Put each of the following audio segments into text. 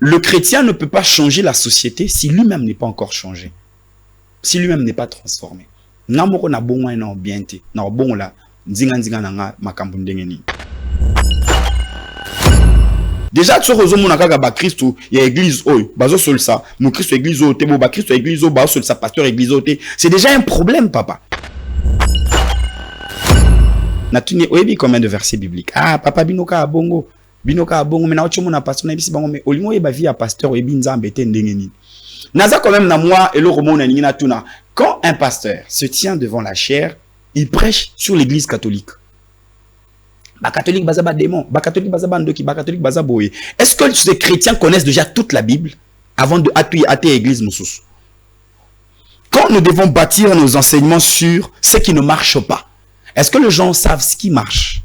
le chrétien ne peut pas changer la société si lui-même n'est pas encore changé. Si lui-même n'est pas transformé. Namoko na bongo na bienté. Na bongo la nzinga nanga makambo ndenge ni. Déjà tu rezo mona kaka ba Christ il y a église oyo bazo sol ça. Mo Christ église oyo te bo ba Christ église oyo ba sol ça pasteur église oyo te. C'est déjà un problème papa. Na tuni oyebi combien de versets bibliques. Ah papa binoka bongo. Binoka bongo mais na ochomo na pasteur na bisi bango mais olingo yeba vie à pasteur oyebi nzambe te ndenge ni. Naza quand même na moi et le roman na ningina tuna. Quand un pasteur se tient devant la chaire, il prêche sur l'église catholique. Ba catholique bazaba démon, ba catholique bazaba ndoki, ba catholique bazaba boye. Est-ce que ces chrétiens connaissent déjà toute la Bible avant de appuyer à tes églises moussous? Quand nous devons bâtir nos enseignements sur ce qui ne marche pas, est-ce que les gens savent ce qui marche?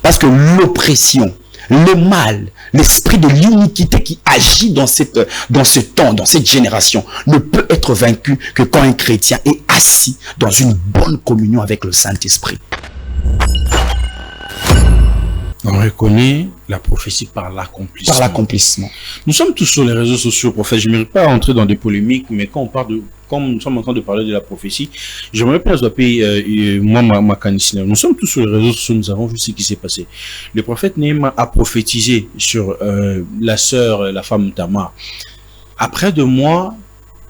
Parce que l'oppression, le mal, l'esprit de l'iniquité qui agit dans ce temps, dans cette génération, ne peut être vaincu que quand un chrétien est assis dans une bonne communion avec le Saint-Esprit. On reconnaît la prophétie par l'accomplissement. Par l'accomplissement. Nous sommes tous sur les réseaux sociaux, prophète. Je ne mérite pas entrer dans des polémiques, mais quand on parle de, comme nous sommes en train de parler de la prophétie, j'aimerais bien zapper moi ma canicine. Nous sommes tous sur les réseaux sociaux, nous avons vu ce qui s'est passé. Le prophète Néhémie a prophétisé sur la sœur, la femme Tamar. Après 2 mois,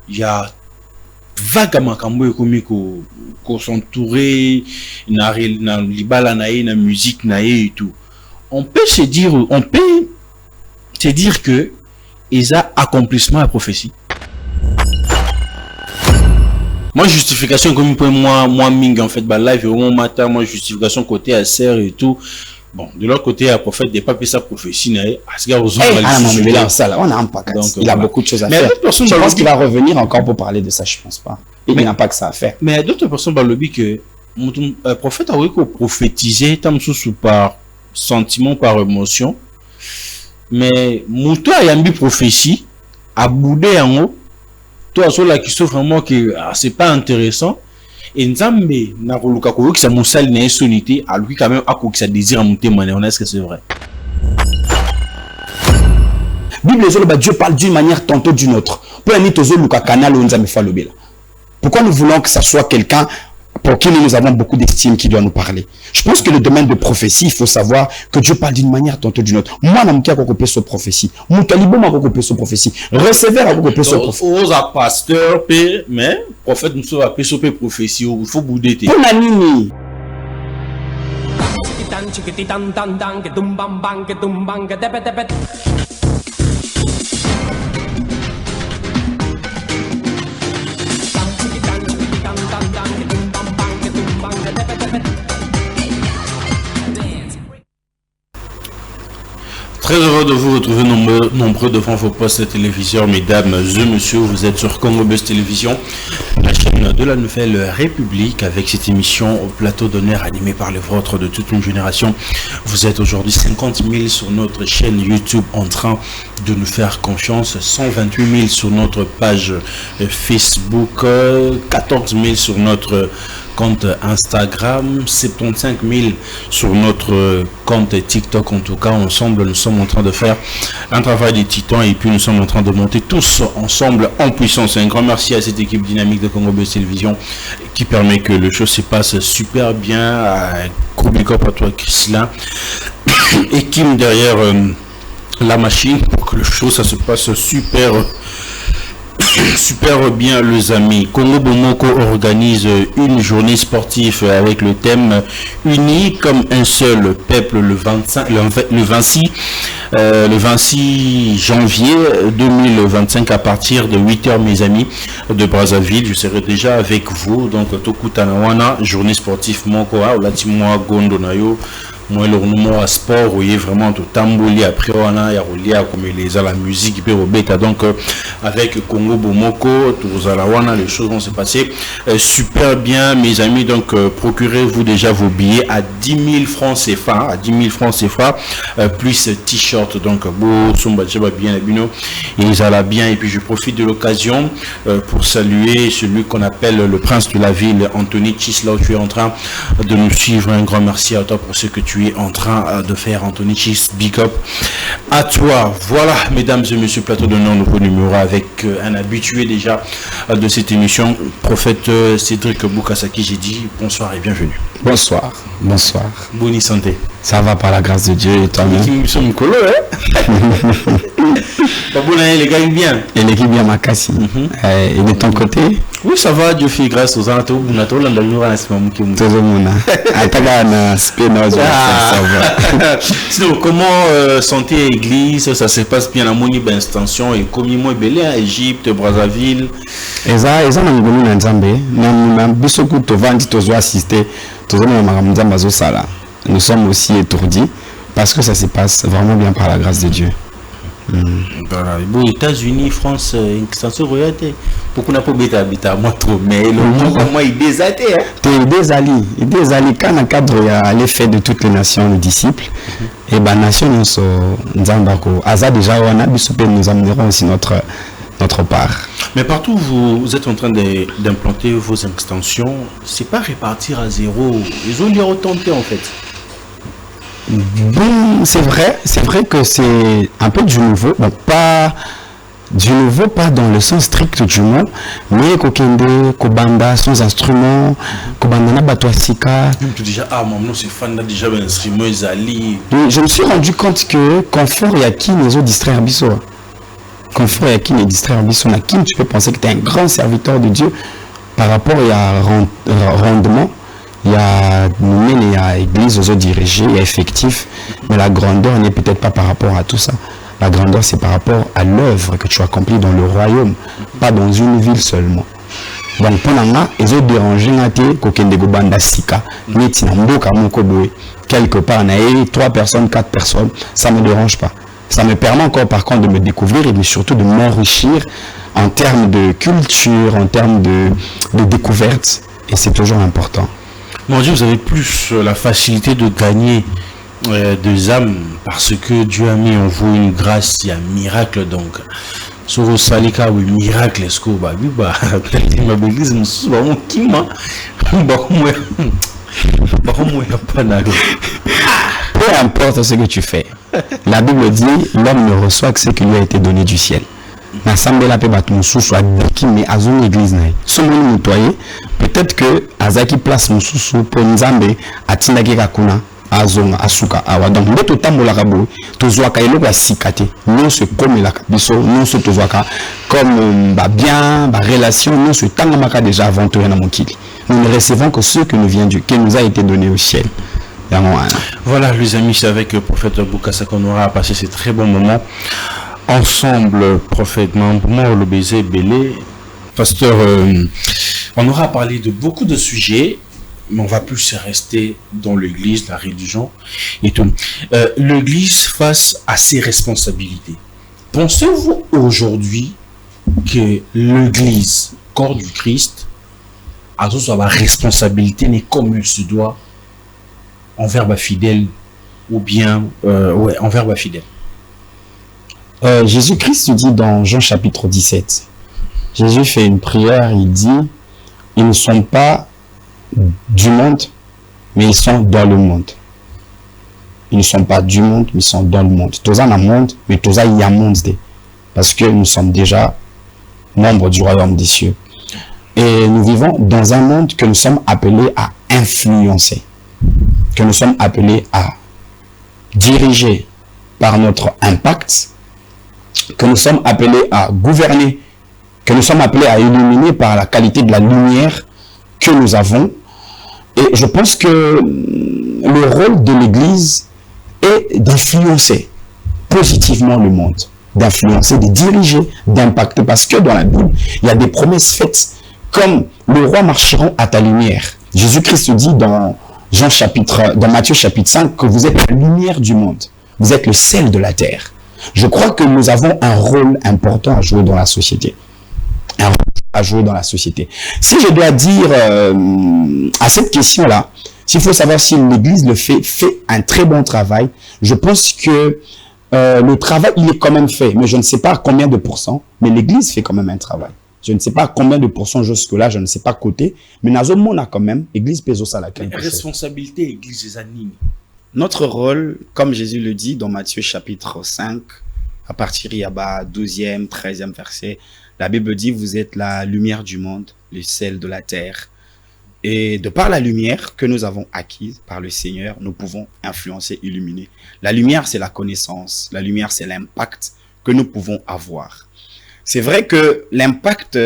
il y a vaguement qu'on s'entourait, na libala nae, na musique nae et tout. On peut se dire que ils a accomplissement à prophétie. Moi justification comme moi ming en fait bah live au matin moi justification côté à serre et tout. Bon, de l'autre côté, le prophète n'est pas fait sa prophétie. Il a beaucoup de choses à faire. Je pense qu'il va revenir encore pour parler de ça, je pense pas. Il n'a pas que ça à faire. Mais d'autres personnes parlent que le prophète a prophétisé par sentiment, par émotion. Mais Mouto a une prophétie, a boudé en haut. Toi, ceux qui souffrent vraiment que c'est pas intéressant. Et Nzambe na koluka ko ki sa musali na sonité à lui quand même a ko ki sa désir à monter mané. Est-ce que c'est vrai? Bible Dieu parle d'une manière tantôt d'une autre. Pour un tozo luka canal Nzambe falobela. Pourquoi nous voulons que ça soit quelqu'un pour qui nous avons beaucoup d'estime qui doit nous parler? Je pense que le domaine de prophétie, il faut savoir que Dieu parle d'une manière tantôt d'une autre. Moi, je suis copé sur prophétie. Mon talibon m'a copé sur prophétie. Receveur a copé sur prophétie. Aux pasteur, mais prophète nous sommes appelés sur prophétie. Il faut bouder. Pour la nini. Très heureux de vous retrouver nombreux devant vos postes de télévision, mesdames et messieurs. Vous êtes sur Congo Buzz Télévision, la chaîne de la Nouvelle République, avec cette émission au plateau d'honneur animée par les vôtres de toute une génération. Vous êtes aujourd'hui 50 000 sur notre chaîne YouTube en train de nous faire confiance, 128 000 sur notre page Facebook, 14 000 sur notre compte Instagram, 75 000 sur notre compte TikTok. En tout cas, ensemble, nous sommes en train de faire un travail de titan et puis nous sommes en train de monter tous ensemble en puissance. Un grand merci à cette équipe dynamique de Congo Buzz Télévision qui permet que le show se passe super bien. Un gros big up à toi, Chrislin, et Kim derrière la machine pour que le show ça se passe super bien, les amis. Congo Bomoko organise une journée sportive avec le thème Unis comme un seul peuple le 26 janvier 2025 à partir de 8h, mes amis de Brazzaville. Je serai déjà avec vous. Donc, Tokutanawana, journée sportive Moko, Olatimoa Gondonayo. Moi, le nom à sport, vous voyez vraiment tout tamboli après on a comme les à la musique bêta. Donc avec Congo Bomoko, tous à la wana, les choses vont se passer super bien, mes amis. Donc procurez-vous déjà vos billets à 10 000 francs CFA, plus t-shirt. Donc beau somba bien bino et ils allaient bien. Et puis je profite de l'occasion pour saluer celui qu'on appelle le prince de la ville, Anthony Chislau. Tu es en train de nous suivre. Un grand merci à toi pour ce que tu tu es en train de faire, Anthony Chis. Big up à toi. Voilà, mesdames et messieurs, plateau d'honneur, nouveau numéro avec un habitué déjà de cette émission, prophète Cédric Boukasaki. J'ai dit bonsoir et bienvenue. Bonsoir. Bonsoir. Bonne santé. Ça va par la grâce de Dieu et toi-même. Nous sommes colo, hein? Les gars, bien. Et l'équipe bien Makassi. Et de ton côté? Oui, ça va, Dieu fait grâce aux anataux. Tout le monde. Sinon, comment santé église, ça se passe bien à Moni extension et comme il m'a belé à Égypte, Brazzaville. Et ça, on a mis un Nzambé. Nous avons beaucoup de ventes, nous avons assisté. Nous sommes aussi étourdis parce que ça se passe vraiment bien par la grâce de Dieu. Voilà. Bon, États-Unis, France, extension royauté. Beaucoup n'a pas bêta, moi trop, mais le monde, moi, il désaté. Il désallie quand on cadre l'effet de toutes les nations, les disciples. Et ben, nation, nous sommes Aza déjà, nous amènerons aussi notre part. Mais partout où vous êtes en train d'implanter vos extensions, c'est pas répartir à zéro. Ils ont l'air tenté en fait. Bon, c'est vrai que c'est un peu du nouveau, bon, pas dans le sens strict du mot, mais kokende, kobanda, sans instruments, kobanda na batoasika. Déjà, maman, c'est fan déjà un instrument, Zali. Je me suis rendu compte que confort et qui les autres distraire biso. Confort et qui les distraire biso, na qui tu peux penser que tu es un grand serviteur de Dieu par rapport à rendement. Il y a église aux dirigés, il y a effectif, mais la grandeur n'est peut-être pas par rapport à tout ça. La grandeur, c'est par rapport à l'œuvre que tu accomplis dans le royaume, pas dans une ville seulement. Donc, pendant là, ils ont dérangé quelque part, 3 personnes, 4 personnes, ça ne me dérange pas. Ça me permet encore par contre de me découvrir et surtout de m'enrichir en termes de culture, en termes de découverte, et c'est toujours important. Mon Dieu, vous avez plus la facilité de gagner des âmes parce que Dieu a mis en vous une grâce, il y a un miracle donc. Sur vos salika, oui, miracle, est-ce que vous avez peu importe ce que tu fais, la Bible dit l'homme ne reçoit que ce qui lui a été donné du ciel. Peut-être que Azaki place mon sous pour Nzambe atindaki kakuna azonga asuka awa donc mbeto tambola kabo tozwaka eloko sikate non se comme la biso non se tozwaka comme bien relation non se tangamaka déjà aventuré na mokili. Nous ne recevons que ce que nous vient Dieu qui nous a été donné au ciel. Voilà les amis, c'est avec le prophète Boukasaki qu'on aura passé ces très bons moments ensemble, prophète Mambouma, le baiser belé, pasteur. On aura parlé de beaucoup de sujets, mais on va plus rester dans l'église, la religion et tout. L'église face à ses responsabilités. Pensez-vous aujourd'hui que l'église, corps du Christ, a toute sa responsabilité, mais comme il se doit, envers ma fidèle ou bien envers ma fidèle? Jésus-Christ dit dans Jean chapitre 17, Jésus fait une prière, il dit, ils ne sont pas du monde, mais ils sont dans le monde. Ils ne sont pas du monde, mais ils sont dans le monde. Tous en un monde, mais tous en un monde. Parce que nous sommes déjà membres du royaume des cieux. Et nous vivons dans un monde que nous sommes appelés à influencer. Que nous sommes appelés à diriger par notre impact. Que nous sommes appelés à gouverner. Que nous sommes appelés à illuminer par la qualité de la lumière que nous avons. Et je pense que le rôle de l'Église est d'influencer positivement le monde, d'influencer, de diriger, d'impacter. Parce que dans la Bible, il y a des promesses faites comme le roi marcheront à ta lumière. Jésus-Christ dit dans Matthieu chapitre 5 que vous êtes la lumière du monde. Vous êtes le sel de la terre. Je crois que nous avons un rôle important à jouer dans la société. Si je dois dire à cette question-là, s'il faut savoir si l'Église fait un très bon travail, je pense que le travail, il est quand même fait, mais je ne sais pas à combien de pourcents, mais l'Église fait quand même un travail. Je ne sais pas à combien de pourcents jusque-là, je ne sais pas côté, mais dans un monde quand même, l'Église pèse au salaire. Responsabilité, l'Église des animes. Notre rôle, comme Jésus le dit dans Matthieu chapitre 5, à partir il y a 12e, 13e verset, la Bible dit, vous êtes la lumière du monde, le sel de la terre. Et de par la lumière que nous avons acquise par le Seigneur, nous pouvons influencer, illuminer. La lumière, c'est la connaissance. La lumière, c'est l'impact que nous pouvons avoir. C'est vrai que l'impact,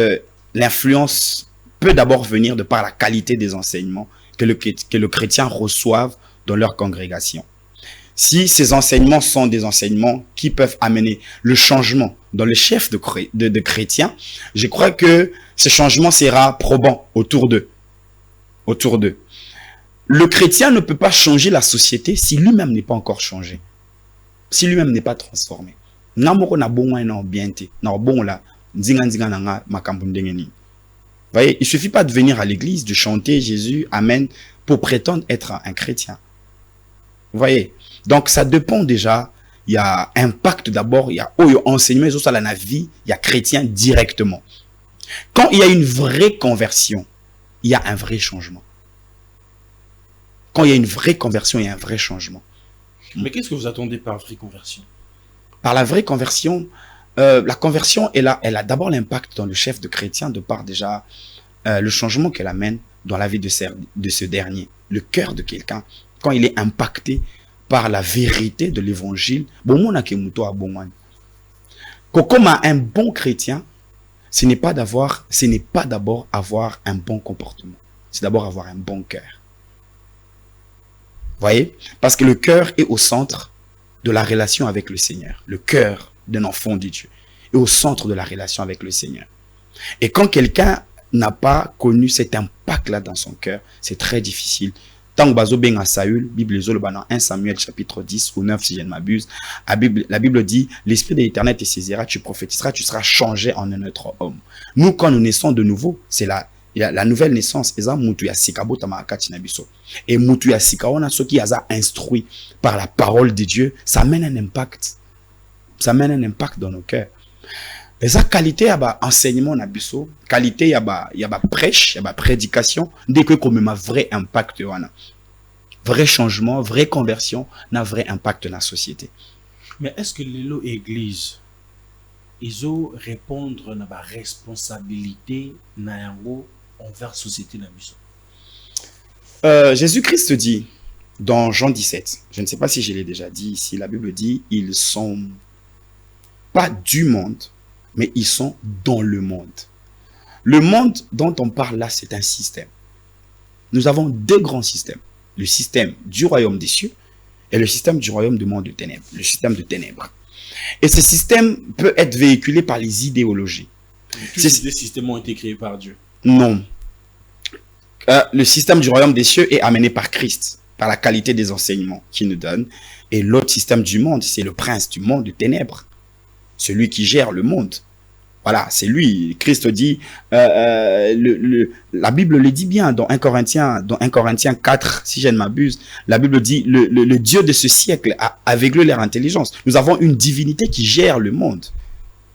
l'influence peut d'abord venir de par la qualité des enseignements que le chrétien reçoive dans leur congrégation. Si ces enseignements sont des enseignements qui peuvent amener le changement dans le chef de chrétiens, je crois que ce changement sera probant autour d'eux. Le chrétien ne peut pas changer la société si lui-même n'est pas encore changé. Si lui-même n'est pas transformé. Voyez, il suffit pas de venir à l'église, de chanter Jésus, Amen, pour prétendre être un chrétien. Vous voyez? Donc, ça dépend déjà. Il y a impact d'abord, il y a enseignement, la vie, il y a chrétien directement. Quand il y a une vraie conversion, il y a un vrai changement. Quand il y a une vraie conversion, il y a un vrai changement. Mais qu'est-ce que vous attendez par vraie conversion? Par la vraie conversion, la conversion, elle a d'abord l'impact dans le chef de chrétien de par déjà le changement qu'elle amène dans la vie de ce dernier. Le cœur de quelqu'un, quand il est impacté par la vérité de l'évangile, comme un bon chrétien, ce n'est pas d'abord avoir un bon comportement. C'est d'abord avoir un bon cœur. Voyez? Parce que le cœur est au centre de la relation avec le Seigneur. Le cœur d'un enfant de Dieu est au centre de la relation avec le Seigneur. Et quand quelqu'un n'a pas connu cet impact-là dans son cœur, c'est très difficile. Tant que ben à Saül, Bible 1 Samuel chapitre 10 ou 9 si je ne m'abuse, la Bible dit, l'Esprit de l'Éternel te saisira, tu prophétiseras, tu seras changé en un autre homme. Nous, quand nous naissons de nouveau, c'est la nouvelle naissance. Et Moutuya Sikaona, ceux qui a instruit par la parole de Dieu, ça mène un impact. Ça mène un impact dans nos cœurs. Et ça, qualité, il y a enseignement, qualité, il y a prêche, il y a prédication, dès que comme un vrai impact, vrai changement, vraie conversion, un vrai impact dans la société. Mais est-ce que l'église, ils ont répondre à la responsabilité envers la société? Jésus-Christ dit dans Jean 17, je ne sais pas si je l'ai déjà dit ici, la Bible dit, ils sont pas du monde, mais ils sont dans le monde. Le monde dont on parle là, c'est un système. Nous avons deux grands systèmes. Le système du royaume des cieux et le système du royaume du monde de ténèbres. Le système de ténèbres. Et ce système peut être véhiculé par les idéologies. Tous ces systèmes ont été créés par Dieu. Non. Le système du royaume des cieux est amené par Christ, par la qualité des enseignements qu'il nous donne. Et l'autre système du monde, c'est le prince du monde de ténèbres. Celui qui gère le monde. Voilà, c'est lui. Christ dit, la Bible le dit bien dans 1 Corinthiens 4, si je ne m'abuse. La Bible dit, le Dieu de ce siècle a aveuglé leur intelligence. Nous avons une divinité qui gère le monde.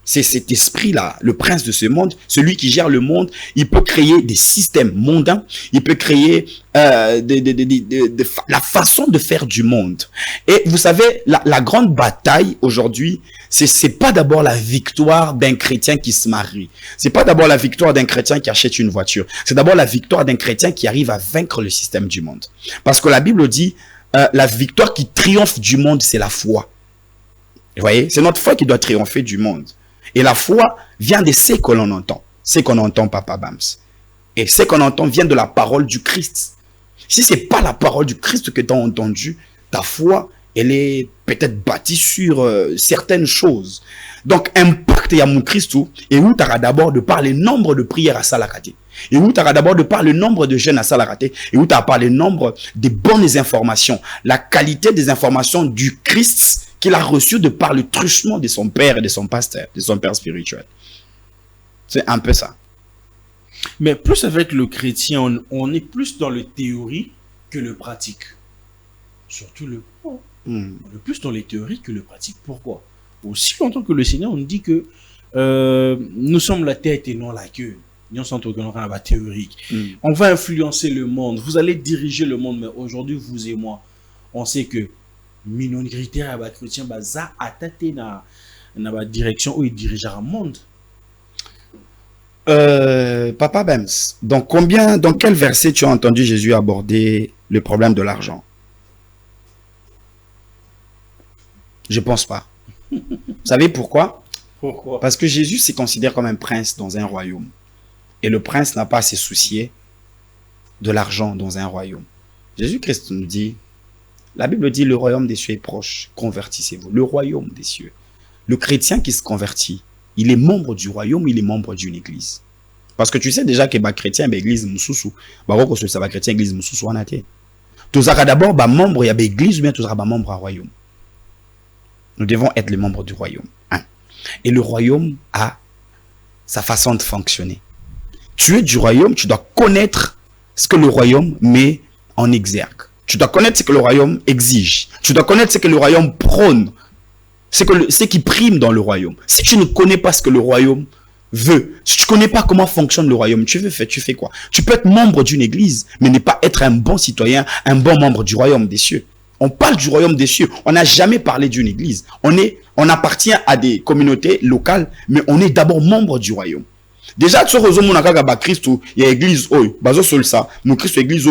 C'est cet esprit-là, le prince de ce monde, celui qui gère le monde. Il peut créer des systèmes mondains, il peut créer la façon de faire du monde. Et vous savez, la grande bataille aujourd'hui, c'est pas d'abord la victoire d'un chrétien qui se marie. C'est pas d'abord la victoire d'un chrétien qui achète une voiture. C'est d'abord la victoire d'un chrétien qui arrive à vaincre le système du monde. Parce que la Bible dit, la victoire qui triomphe du monde, c'est la foi. Vous voyez, c'est notre foi qui doit triompher du monde. Et la foi vient de ce que l'on entend. Ce qu'on entend, Papa Bams. Et ce qu'on entend vient de la parole du Christ. Si ce n'est pas la parole du Christ que tu as entendu, ta foi, elle est peut-être bâtie sur certaines choses. Donc, impact ya mon Christ, et où tu auras d'abord de par le nombre de prières à Salakate. Et où tu auras d'abord de par le nombre de jeunes à Salakate. Et où tu auras par le nombre de bonnes informations. La qualité des informations du Christ qu'il a reçu de par le truchement de son père et de son pasteur, de son père spirituel. C'est un peu ça. Mais plus avec le chrétien, on est plus dans le théorie que le pratique. Surtout le on est plus dans les théories que le pratique. Pourquoi? Aussi longtemps que le Seigneur, on dit que nous sommes la tête et non la queue. Nous sommes la théorique. On va influencer le monde. Vous allez diriger le monde, mais aujourd'hui, vous et moi, on sait que minorité à ba chrétien baza attaté na la direction où il dirigera le monde. Papa Bems, dans quel verset tu as entendu Jésus aborder le problème de l'argent? Je pense pas. Vous savez pourquoi? Pourquoi? Parce que Jésus se considère comme un prince dans un royaume. Et le prince n'a pas à se soucier de l'argent dans un royaume. Jésus-Christ nous dit, la Bible dit, le royaume des cieux est proche, convertissez-vous. Le royaume des cieux. Le chrétien qui se convertit, il est membre du royaume, il est membre d'une église. Parce que tu sais déjà que les chrétiens, l'église Moussoussou, les chrétiens, l'église Moussoussou, on a été. Tous d'abord, membre, il y a l'église ou bien tous membre du royaume. Nous devons être les membres du royaume. Et le royaume a sa façon de fonctionner. Tu es du royaume, tu dois connaître ce que le royaume met en exergue. Tu dois connaître ce que le royaume exige. Tu dois connaître ce que le royaume prône. Ce qui prime dans le royaume. Si tu ne connais pas ce que le royaume veut, si tu ne connais pas comment fonctionne le royaume, tu fais quoi? Tu peux être membre d'une église, mais ne pas être un bon citoyen, un bon membre du royaume des cieux. On parle du royaume des cieux. On n'a jamais parlé d'une église. On appartient à des communautés locales, mais on est d'abord membre du royaume. Déjà, tu sais, Christ, il y a église, ça, nous Christ, église,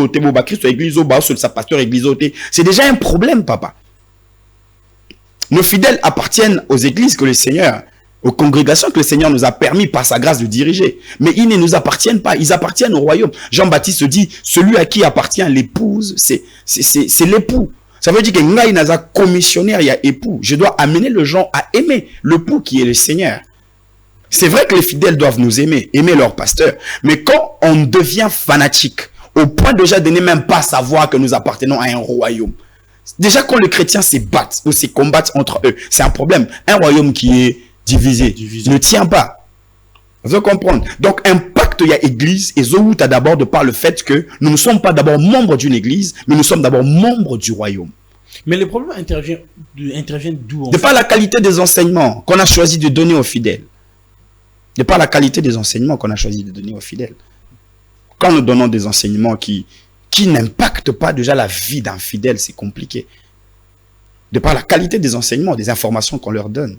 Christ, église, pasteur, église, c'est déjà un problème, papa. Nos fidèles appartiennent aux églises que le Seigneur, aux congrégations que le Seigneur nous a permis par sa grâce de diriger. Mais ils ne nous appartiennent pas, ils appartiennent au royaume. Jean-Baptiste dit, celui à qui appartient l'épouse, c'est l'époux. Ça veut dire que il n'a commissionnaire, il y a époux. Je dois amener les gens à aimer l'époux qui est le Seigneur. C'est vrai que les fidèles doivent nous aimer leur pasteur. Mais quand on devient fanatique, au point déjà de ne même pas savoir que nous appartenons à un royaume. Déjà quand les chrétiens se battent ou se combattent entre eux, c'est un problème. Un royaume qui est divisé. Ne tient pas. Vous comprenez? Donc, impact, il y a église et Zoouta d'abord de par le fait que nous ne sommes pas d'abord membres d'une église, mais nous sommes d'abord membres du royaume. Mais les problèmes interviennent d'où? De par la qualité des enseignements qu'on a choisi de donner aux fidèles. De par la qualité des enseignements qu'on a choisi de donner aux fidèles. Quand nous donnons des enseignements qui n'impactent pas déjà la vie d'un fidèle, c'est compliqué. De par la qualité des enseignements, des informations qu'on leur donne.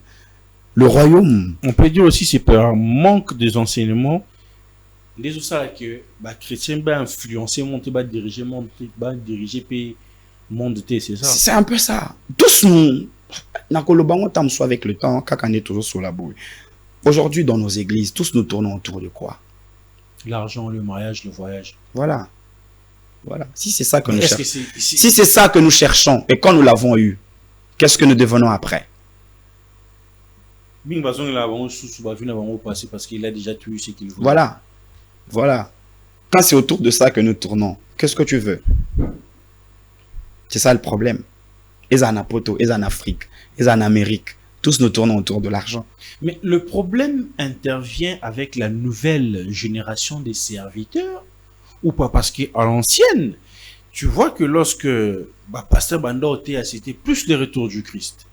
Le royaume. On peut dire aussi c'est par manque des enseignements. Les autres que les chrétiens vont influencer, monter, diriger, monde, c'est ça. C'est un peu ça. Tous nous, avec le temps, quand on est toujours sur la boue. Aujourd'hui, dans nos églises, tous nous tournons autour de quoi? L'argent, le mariage, le voyage. Voilà. Voilà. Si c'est ça que nous cherchons. Si c'est ça que nous cherchons et quand nous l'avons eu, qu'est-ce que nous devenons après? Parce qu'il a déjà tout eu ce qu'il veut. Voilà. Voilà. Quand c'est autour de ça que nous tournons, qu'est-ce que tu veux? C'est ça le problème. Ils en Poto, ils en Afrique, ils en Amérique. Tous nous tournons autour de l'argent. Mais le problème intervient avec la nouvelle génération des serviteurs ou pas? Parce qu'à l'ancienne, tu vois que lorsque Pasteur Banda Otea, c'était plus les retours du Christ.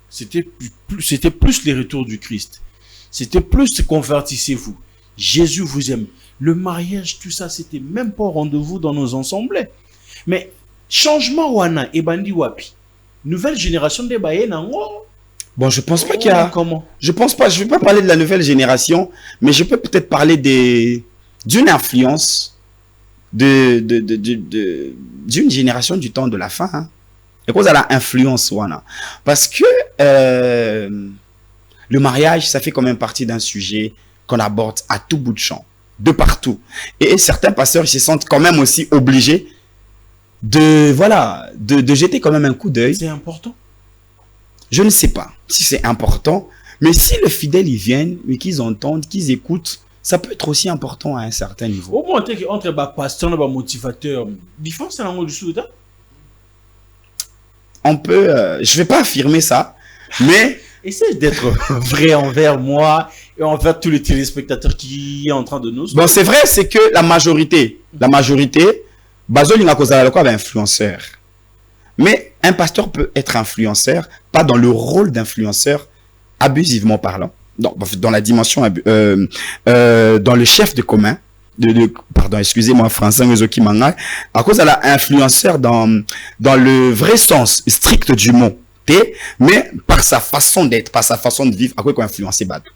C'était plus les retours du Christ. C'était plus convertissez-vous. Jésus vous aime. Le mariage, tout ça, c'était même pas au rendez-vous dans nos assemblées. Mais changement wana et bandi wapi. Nouvelle génération de Bayenango. Bon, je pense pas qu'il y a. Comment? Je pense pas. Je vais pas parler de la nouvelle génération, mais je peux peut-être parler d'une influence d'une génération du temps de la fin. Hein. Et quoi ça la influence wana? Parce que le mariage, ça fait quand même partie d'un sujet qu'on aborde à tout bout de champ, de partout. Et certains pasteurs ils se sentent quand même aussi obligés de jeter quand même un coup d'œil. C'est important. Je ne sais pas si c'est important, mais si les fidèles ils viennent, mais qu'ils entendent, qu'ils écoutent, ça peut être aussi important à un certain niveau. Au moins, entre pasteur et motivateur, différence c'est l'amour du souda. On peut, je vais pas affirmer ça, mais essaye d'être vrai envers moi et envers tous les téléspectateurs qui sont en train de nous. Bon, c'est vrai, c'est que la majorité, Bazoli n'a causé quoi influenceur. Mais un pasteur peut être influenceur, pas dans le rôle d'influenceur, abusivement parlant. Dans la dimension, dans le chef de commun, pardon, excusez-moi, français, à cause de l'influenceur dans le vrai sens strict du mot, mais par sa façon d'être, par sa façon de vivre, à quoi qu'on influencer Badou.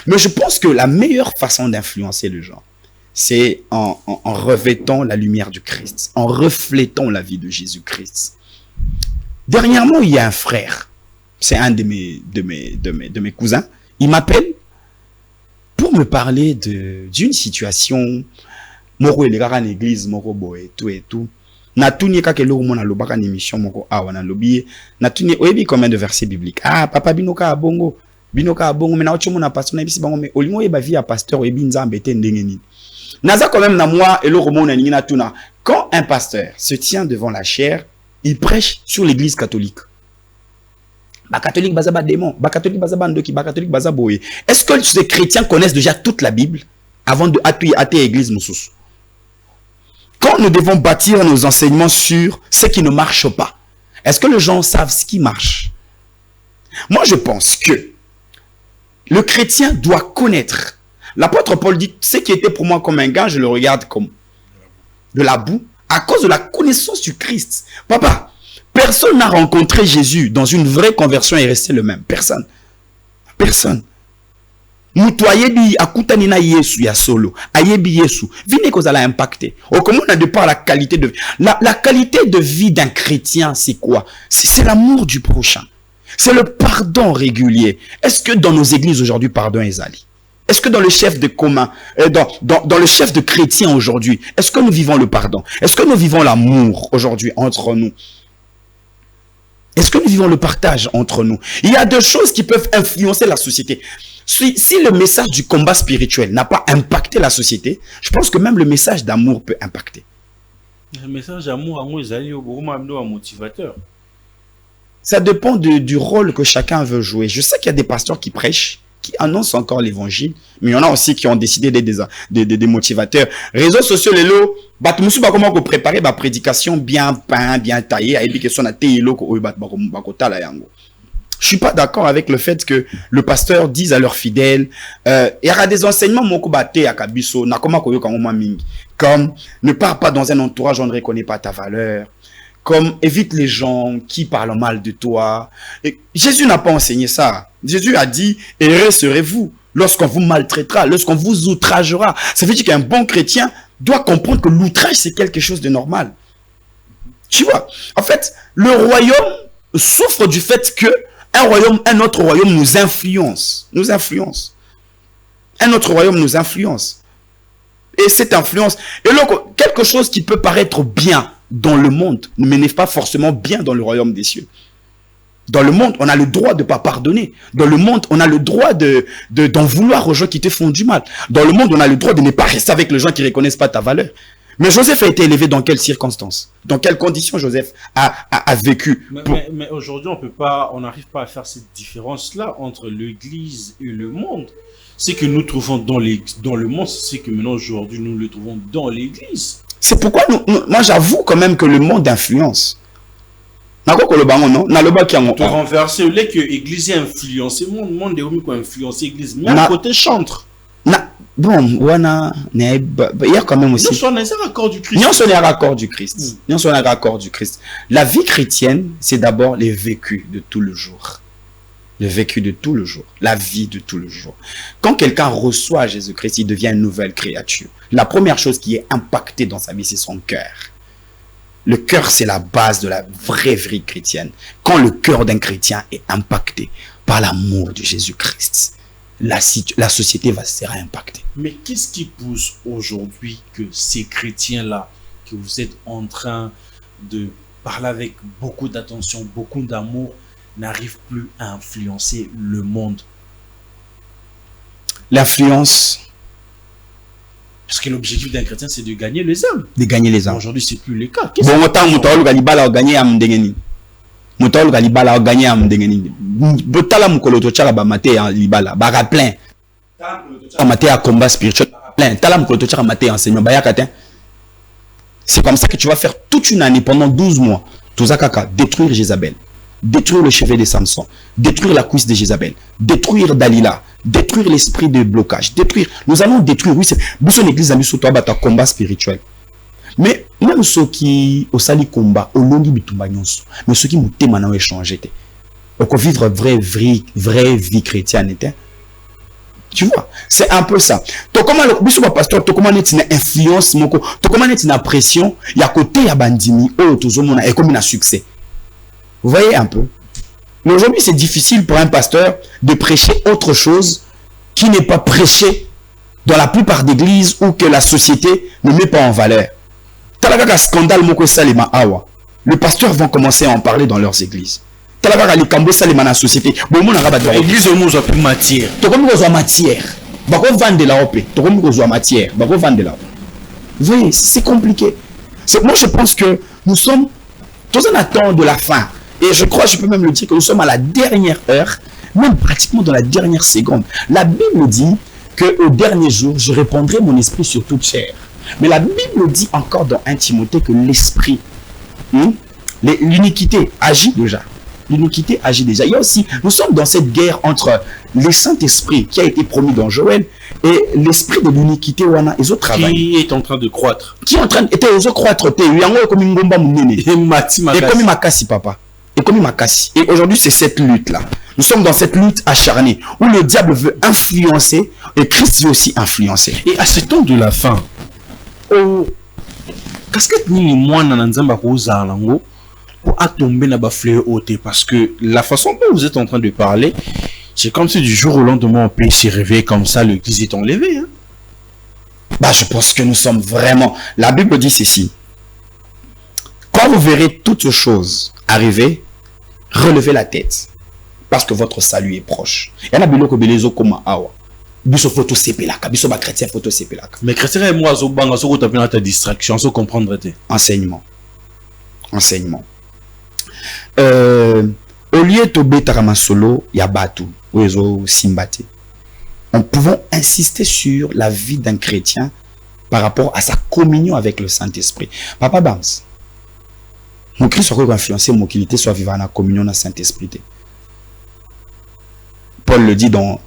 Mais je pense que la meilleure façon d'influencer les gens, c'est en revêtant la lumière du Christ, en reflétant la vie de Jésus-Christ. Dernièrement, il y a un frère, c'est un de mes cousins, il m'appelle pour me parler d'une situation, moko elegaka na église moko boye et tout. Na tuni ka kelo mo na lobaka na émission moko awa na lobi, na tuni oyebi combien de versets bibliques. Ah papa binoka bongo mais na ochomo na pasteur na bisi bango mais olingo yeba vie ya pasteur oyebi nzambe te ndenge nini. Naza quand même na moi eloko mo na ningi na tuna. Quand un pasteur se tient devant la chaire, il prêche sur l'église catholique. Ba catholique bazaba démon, ba catholique bazaba ndoki, ba catholique bazaba boye. Est-ce que ces chrétiens connaissent déjà toute la Bible avant de athée église moussous? Quand nous devons bâtir nos enseignements sur ce qui ne marche pas, est-ce que les gens savent ce qui marche? Moi, je pense que le chrétien doit connaître. L'apôtre Paul dit, ce qui était pour moi comme un gars, je le regarde comme de la boue, à cause de la connaissance du Christ. Papa, personne n'a rencontré Jésus dans une vraie conversion et resté le même. Personne. Personne. Mutoyebi akutani na Yesu ya solo. Ayebi Yesu. Vine ko zala impacté. Au comment on a de par la qualité de vie. La qualité de vie d'un chrétien, c'est quoi? C'est l'amour du prochain. C'est le pardon régulier. Est-ce que dans nos églises aujourd'hui, pardon est ali? Est-ce que dans le chef de commun, dans le chef de chrétien aujourd'hui, est-ce que nous vivons le pardon? Est-ce que nous vivons l'amour aujourd'hui entre nous? Est-ce que nous vivons le partage entre nous? Il y a deux choses qui peuvent influencer la société. Si le message du combat spirituel n'a pas impacté la société, je pense que même le message d'amour peut impacter. Le message d'amour, est un motivateur. Ça dépend du rôle que chacun veut jouer. Je sais qu'il y a des pasteurs qui prêchent, qui annoncent encore l'évangile, mais il y en a aussi qui ont décidé d'être des motivateurs. Réseaux sociaux, les lots, comment préparer ma prédication bien peint, bien taillée, je suis pas d'accord avec le fait que le pasteur dise à leurs fidèles, il y aura des enseignements comme ne pars pas dans un entourage où on ne reconnaît pas ta valeur, comme évite les gens qui parlent mal de toi. Et Jésus n'a pas enseigné ça. Jésus a dit, heureux serez-vous lorsqu'on vous maltraitera, lorsqu'on vous outragera. Ça veut dire qu'un bon chrétien doit comprendre que l'outrage, c'est quelque chose de normal. Tu vois, en fait, le royaume souffre du fait que un autre royaume nous influence. Un autre royaume nous influence. Et cette influence, et donc, quelque chose qui peut paraître bien dans le monde, mais n'est pas forcément bien dans le royaume des cieux. Dans le monde, on a le droit de ne pas pardonner. Dans le monde, on a le droit d'en vouloir aux gens qui te font du mal. Dans le monde, on a le droit de ne pas rester avec les gens qui ne reconnaissent pas ta valeur. Mais Joseph a été élevé dans quelles circonstances? Dans quelles conditions Joseph a vécu? Mais aujourd'hui, on n'arrive pas à faire cette différence-là entre l'Église et le monde. Ce que nous trouvons dans le monde, c'est que maintenant, aujourd'hui, nous le trouvons dans l'Église. C'est pourquoi moi, j'avoue quand même que le monde influence. Pour renverser, que l'Église a influencé le monde est influencé l'Église, mais à côté chantre. Bon, il y a quand même aussi. Nous sommes un raccord du Christ. Nous sommes un raccord du Christ. Nous sommes un raccord du Christ. La vie chrétienne, c'est d'abord les vécus de tout le jour. Le vécu de tout le jour. La vie de tout le jour. Quand quelqu'un reçoit Jésus-Christ, il devient une nouvelle créature. La première chose qui est impactée dans sa vie, c'est son cœur. Le cœur, c'est la base de la vraie vie chrétienne. Quand le cœur d'un chrétien est impacté par l'amour de Jésus-Christ, la société sera impactée. Mais qu'est-ce qui pousse aujourd'hui que ces chrétiens-là, que vous êtes en train de parler avec beaucoup d'attention, beaucoup d'amour, n'arrivent plus à influencer le monde? L'influence. Parce que l'objectif d'un chrétien, c'est de gagner les âmes. De gagner les âmes. Aujourd'hui, c'est plus le cas. Bon, autant Moutaoul Galibala a gagné à Mdengeni. Moutaoul Galibala a gagné à Mdengeni. Botala Mukoloto Tchalaba Maté à Libala. Bara plein. Maté à combat spirituel. Plein. Talam Mukoloto Tchalaba Maté à enseignement. Bayakatin. C'est comme ça que tu vas faire toute une année pendant 12 mois. Tout ça, détruire Jézabel. détruire le chevet de Samson, détruire la cuisse de Jézabel, détruire Dalila, détruire l'esprit de blocage, détruire. Nous allons détruire, oui, c'est l'église a surtout un combat spirituel. Mais même ceux qui au sali combat, au long du nyonso, mais ceux qui m'ont maintenant échangé, on peut vivre vraie vie chrétienne. Tu vois, c'est un peu ça. Donc comment le pasteur, comment est une influence, comment est une pression, il y a côté ya bandimi, oh tout le monde est comme un succès. Vous voyez un peu. Mais aujourd'hui, c'est difficile pour un pasteur de prêcher autre chose qui n'est pas prêché dans la plupart d'églises ou que la société ne met pas en valeur. Talaga scandale moko salema awa. Les pasteurs vont commencer à en parler dans leurs églises. Talaga li kambo salema na société. Bon mon araba de église au moins plus matière. To comme ko matière. Ba ko vendre la opé. To comme ko matière. Ba ko vendre la. Vous voyez, c'est compliqué. Moi je pense que nous sommes tous en attente de la fin. Et je crois, je peux même le dire que nous sommes à la dernière heure, même pratiquement dans la dernière seconde. La Bible dit qu'au dernier jour, je répandrai mon esprit sur toute chair. Mais la Bible dit encore dans 1 Timothée que l'esprit, l'iniquité agit déjà. L'iniquité agit déjà. Il y a aussi, nous sommes dans cette guerre entre le Saint-Esprit qui a été promis dans Joël et l'esprit de l'iniquité ils ont travaillé. Qui est en train de croître. Qui est en train de croître. Et comme Makassi, papa. Et comme Makassi. Et aujourd'hui, c'est cette lutte-là. Nous sommes dans cette lutte acharnée où le diable veut influencer et Christ veut aussi influencer. Et à ce temps de la fin, casquette ni moi nanzamba kozango pour tomber na ba fleur haute parce que la façon dont vous êtes en train de parler, c'est comme si du jour au lendemain on peut se réveiller comme ça, l'église est enlevée. Hein? Bah, je pense que nous sommes vraiment. La Bible dit ceci. Quand vous verrez toutes choses arriver, relevez la tête parce que votre salut est proche. Il y en a beaucoup de comme awa. Biso photo sepelaka, biso ba chrétien photo sepelaka. Mais chrétien et moi zo banga zo taper ta distraction, zo comprendre te. Enseignement. Au lieu de betara solo ya batu, ozo simbate. On pouvons insister sur la vie d'un chrétien par rapport à sa communion avec le Saint-Esprit. Papa Bams. Mon Christ soit influencé mon qu'il soit vivant en communion dans le Saint-Esprit. Paul le dit dans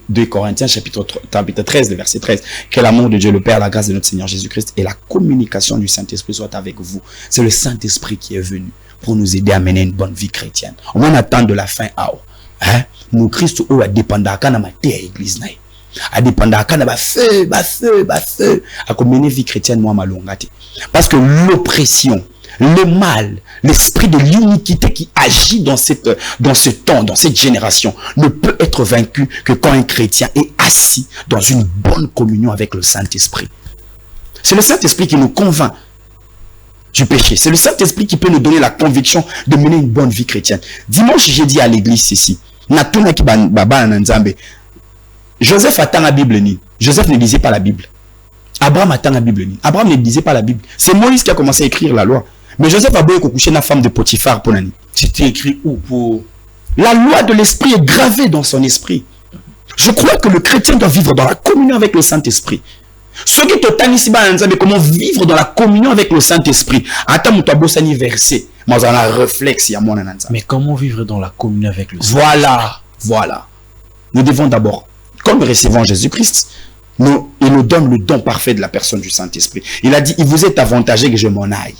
2 Corinthiens chapitre 13, le verset 13. Que l'amour de Dieu le Père, la grâce de notre Seigneur Jésus-Christ et la communication du Saint-Esprit soit avec vous. C'est le Saint-Esprit qui est venu pour nous aider à mener une bonne vie chrétienne. On va attendre de la fin. Hein? Mon Christ a dépendant à la église. A dépendant à la feu. À mener vie chrétienne, moi, ma longate. Parce que l'oppression, le mal, l'esprit de l'iniquité qui agit dans ce temps, dans cette génération, ne peut être vaincu que quand un chrétien est assis dans une bonne communion avec le Saint-Esprit. C'est le Saint-Esprit qui nous convainc du péché. C'est le Saint-Esprit qui peut nous donner la conviction de mener une bonne vie chrétienne. Dimanche, j'ai dit à l'église ici, Joseph attend la Bible. Joseph ne lisait pas la Bible. Abraham attend la Bible. Abraham ne lisait pas la Bible. C'est Moïse qui a commencé à écrire la loi. Mais Joseph a beau coucher la femme de Potiphar pour Nani. C'était écrit où pour... La loi de l'esprit est gravée dans son esprit. Je crois que le chrétien doit vivre dans la communion avec le Saint-Esprit. Ceux qui te tannent ici, comment vivre dans la communion avec le Saint-Esprit. Attends, tu as beau verset. Moi, j'en ai un réflexe. Mais comment vivre dans la communion avec le Saint-Esprit? Voilà. Nous devons d'abord, comme nous recevons Jésus-Christ, il nous donne le don parfait de la personne du Saint-Esprit. Il a dit, il vous est avantagé que je m'en aille.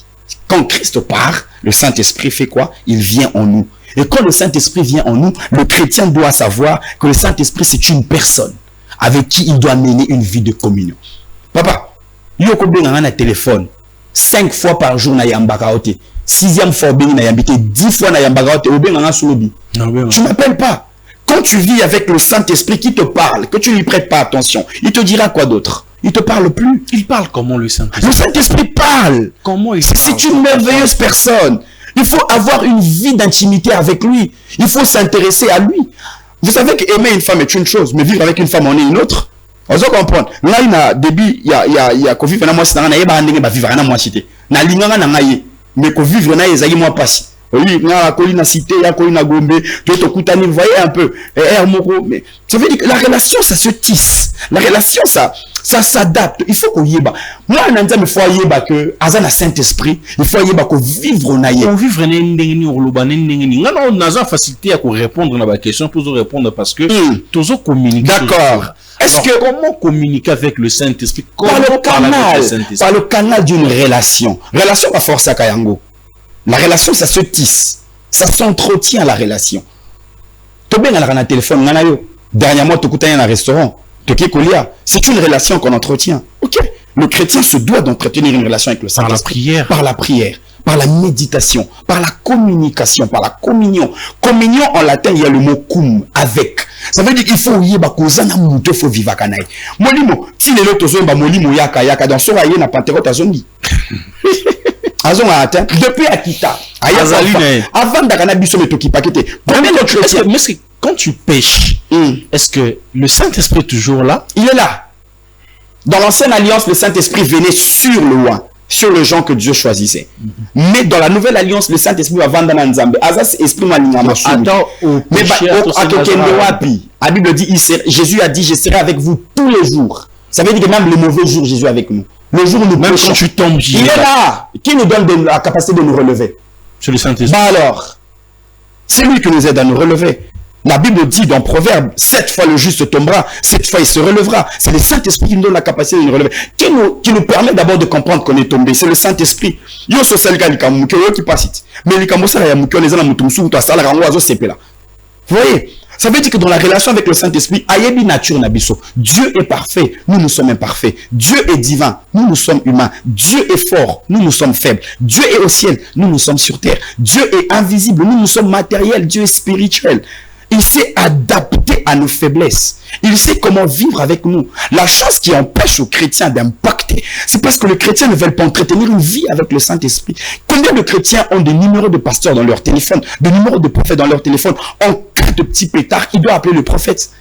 Quand Christ part, le Saint-Esprit fait quoi? Il vient en nous. Et quand le Saint-Esprit vient en nous, le chrétien doit savoir que le Saint-Esprit, c'est une personne avec qui il doit mener une vie de communion. Papa, il y a un téléphone 5 fois par jour na yambakaote, 6e fois na yambité, 10 fois na yambakaote, tu m'appelles pas. Quand tu vis avec le Saint-Esprit qui te parle, que tu ne lui prêtes pas attention, il te dira quoi d'autre? Il te parle plus. Il parle comment le Saint-Esprit? Le Saint-Esprit parle. Comment il parle? C'est une merveilleuse personne. Il faut avoir une vie d'intimité avec lui. Il faut s'intéresser à lui. Vous savez qu'aimer une femme est une chose, mais vivre avec une femme en est une autre. On doit comprendre. Là, il y a début, il y a vivre na moi, c'est dans na vivre na moi cité. Na linganga na ngaye, mais ko vivre na ezali moi passé. Oui, na colline cité, ya colline gombe, tu te koutani, vous voyez un peu. Mais ça veut dire que la relation, ça se tisse. La relation, ça s'adapte. Il faut qu'on y ait. Moi, on a dit, il faut y ait que, azan a Saint-Esprit, il faut y ait que vivre na yé. On vivre on a facilité à répondre à la question, toujours répondre parce que toujours communiquer. D'accord. Est-ce que comment communiquer avec le Saint-Esprit? Par le canal d'une relation. Relation pas force à Kayango. La relation, ça se tisse. Ça s'entretient, la relation. Tu bien dans le téléphone, dernièrement, tu écoutes un restaurant. C'est une relation qu'on entretient. Ok. Le chrétien se doit d'entretenir une relation avec le Saint-Esprit. Par la prière. Par la méditation, par la communication, par la communion. Communion, en latin, il y a le mot cum, avec. Ça veut dire qu'il faut y il faut vivre à Molimo, si les autres ont molimo yaka dans son rayon, n'a pas de depuis Akita, avant d'Akanabiso Metoki Pakete. Mais quand tu pêches, est-ce que le Saint-Esprit est toujours là? Il est là. Dans l'ancienne alliance, le Saint-Esprit venait sur le roi, sur les gens que Dieu choisissait. Mais dans la nouvelle alliance, le Saint-Esprit va vendre dans Nzambe. Azas esprit malingama. Mais la Bible dit, Jésus a dit, je serai avec vous tous les jours. Ça veut dire que même les mauvais jours, Jésus est avec nous. Le jour où nous même quand tu tombes, il est là. Qui nous donne la capacité de nous relever? C'est le Saint-Esprit. Bah alors, c'est lui qui nous aide à nous relever. La Bible dit dans Proverbe, 7 fois le juste tombera, 7 fois il se relèvera. C'est le Saint-Esprit qui nous donne la capacité de nous relever. Qui nous permet d'abord de comprendre qu'on est tombé. C'est le Saint-Esprit. Yo so sel ka qui passe. Mais les kamosala ya mukyo les ana mutumsu to asala rango azo sepela. Vous voyez? Ça veut dire que dans la relation avec le Saint-Esprit, ayebi nature nabiso. Dieu est parfait, nous sommes imparfaits. Dieu est divin, nous sommes humains. Dieu est fort, nous sommes faibles. Dieu est au ciel, nous sommes sur terre. Dieu est invisible, nous sommes matériels. Dieu est spirituel. Il s'est adapté à nos faiblesses. Il sait comment vivre avec nous. La chose qui empêche aux chrétiens d'impacter, c'est parce que les chrétiens ne veulent pas entretenir une vie avec le Saint-Esprit. Combien de chrétiens ont des numéros de pasteurs dans leur téléphone, des numéros de prophètes dans leur téléphone? En cas de petit pétard, il doit appeler le prophète.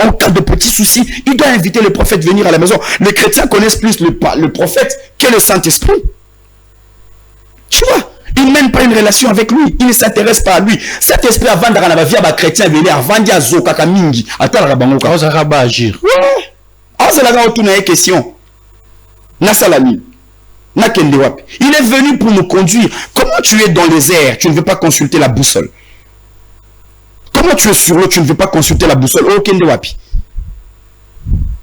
En cas de petits soucis, il doit inviter le prophète à venir à la maison. Les chrétiens connaissent plus le prophète que le Saint-Esprit. Tu vois? Il ne mène pas une relation avec lui. Il ne s'intéresse pas à lui. Cet esprit avant d'arriver via les chrétiens venir avant d'y azo kaka mingi. Attends la bangoka. On va pas agir. Ouais. Ah c'est la grande tourne question. Na salami. Na kende wapi. Il est venu pour nous conduire. Comment tu es dans les airs, tu ne veux pas consulter la boussole. Comment tu es sur l'eau, tu ne veux pas consulter la boussole. Oh kende wapi.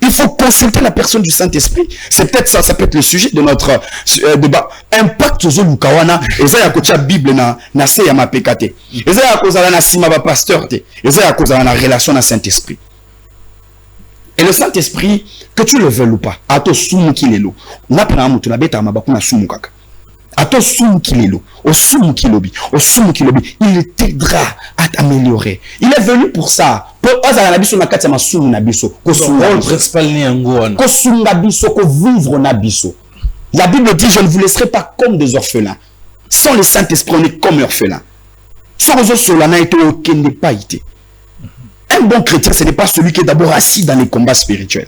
Il faut consulter la personne du Saint-Esprit. C'est peut-être ça, ça peut être le sujet de notre débat. Impact aux Lukawana, et ça y a la Bible na se ya mapekate. Et ça y a cause na sima ba pasteur te. Et ça y a cause na relation na Saint-Esprit. Et le Saint-Esprit, que tu le veuilles ou pas, ato sumu kilelo. Na pena mutu na beta mabaku na sumu kaka. Ato sumu kilelo, au sumu kilobi, il t'aidera à t'améliorer. Il est venu pour ça. Pour vivre nabiso. La Bible dit, je ne vous laisserai pas comme des orphelins. Sans le Saint-Esprit, on est comme orphelins. Sans les orphelins, aucun n'est pas été. Un bon chrétien, ce n'est pas celui qui est d'abord assis dans les combats spirituels.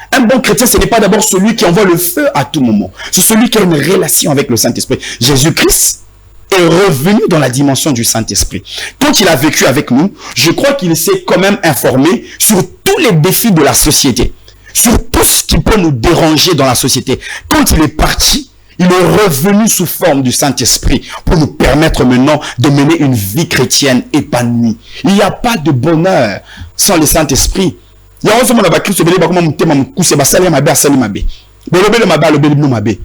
Un bon chrétien, ce n'est pas d'abord celui qui envoie le feu à tout moment. C'est celui qui a une relation avec le Saint-Esprit. Jésus-Christ est revenu dans la dimension du Saint-Esprit. Quand il a vécu avec nous, je crois qu'il s'est quand même informé sur tous les défis de la société, sur tout ce qui peut nous déranger dans la société. Quand il est parti, il est revenu sous forme du Saint-Esprit pour nous permettre maintenant de mener une vie chrétienne épanouie. Il n'y a pas de bonheur sans le Saint-Esprit. Il y a aussi mon Christ belé ba comme mutema mukuse basali mabe asali mabe. Belobele mabe alobele no mabe.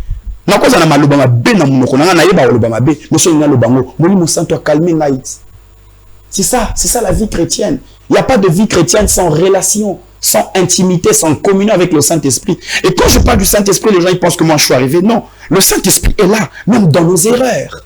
Na koza na maloba mabe na munoko na na yeba oloba mabe. Moso na loba ngo, Molimo Santo a calmé ngaït. C'est ça la vie chrétienne. Il n'y a pas de vie chrétienne sans relation, sans intimité, sans communion avec le Saint-Esprit. Et quand je parle du Saint-Esprit, les gens ils pensent que moi je suis arrivé. Non, le Saint-Esprit est là, même dans nos erreurs,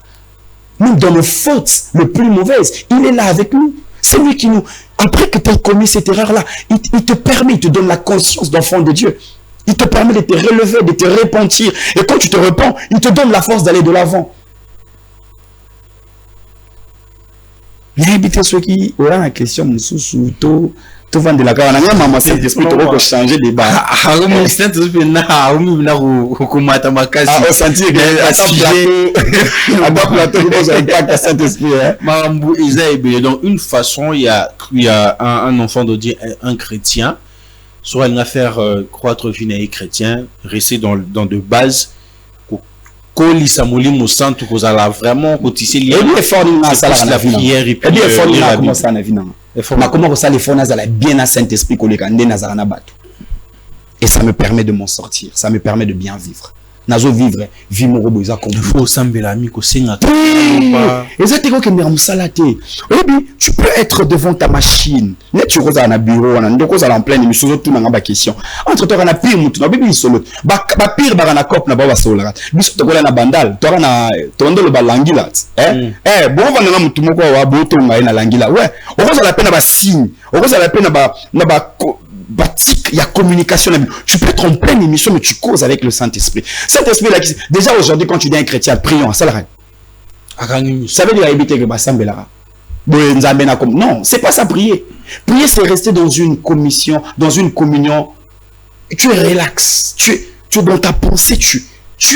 même dans nos fautes les plus mauvaises. Il est là avec nous. C'est lui qui nous... Après que tu aies commis cette erreur-là, il te permet, il te donne la conscience d'enfant de Dieu. Il te permet de te relever, de te repentir. Et quand tu te repens, il te donne la force d'aller de l'avant. n'habite ceux qui aura la question sous tout vendre la carte. On a maman Saint-Esprit pour changer de débat. Ah, mais Saint-Esprit na kumata makasi. Ah, on sentit que à plateau nous impact Saint-Esprit. Mambu Isaïe. Donc une façon, il y a un enfant de Dieu, un chrétien, soit il va faire croître une chrétien, rester dans de bases. Koli samuli musantu kozala vraiment kotisser lien. Et fort na sala na prière et puis fort na comment ça na vina. Na comment ça les fort na sala bien à Saint-Esprit koleka ndé na zala na bato. Et ça me permet de m'en sortir, ça me permet de bien vivre. Nazo vivre, vie mon robo isa comme faut sambela mi ko senga. Exactement que mer musalate. Oui, tu peux être devant ta machine. Net tu cause na bureau, on ndoko za en pleine émission tout na ba question. Entre toi na pire mutu na bibi solo. Ba pire ba na cop na ba sola. Biso to kola na bandal, to na tondo le balangila. Bon va na mutu moko wa boto ngai na langila. Ouais, on cause la peine ba signe. On cause la peine ba batik, il y a communication. Tu peux être en pleine émission, mais tu causes avec le Saint-Esprit. Saint-Esprit, là, déjà aujourd'hui, quand tu dis un chrétien, prions, ça veut dire éviter que Bassambelara. Non, c'est pas ça prier. Prier, c'est rester dans une commission, dans une communion. Tu es relax, tu es dans ta pensée, tu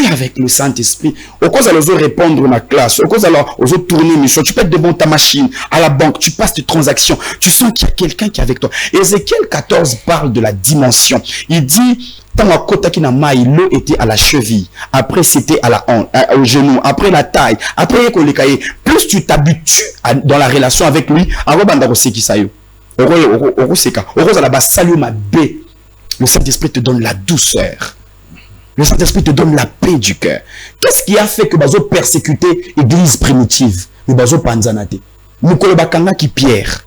es avec le Saint-Esprit. Au cause à l'oser répondre dans la classe, au cause à l'oser tourner mission, tu peux être devant ta machine, à la banque, tu passes des transactions, tu sens qu'il y a quelqu'un qui est avec toi. Ézéchiel 14 parle de la dimension. Il dit, tant à Kotaki na maï, l'eau était à la cheville, après c'était à la hanche, au genou, après la taille, après plus tu t'habitues dans la relation avec lui, le Saint-Esprit te donne la douceur. Le Saint-Esprit te donne la paix du cœur. Qu'est-ce qui a fait que Bazo persécuté l'église primitive? Le Bazo Panzanate. Mukolo Bakanga qui Pierre.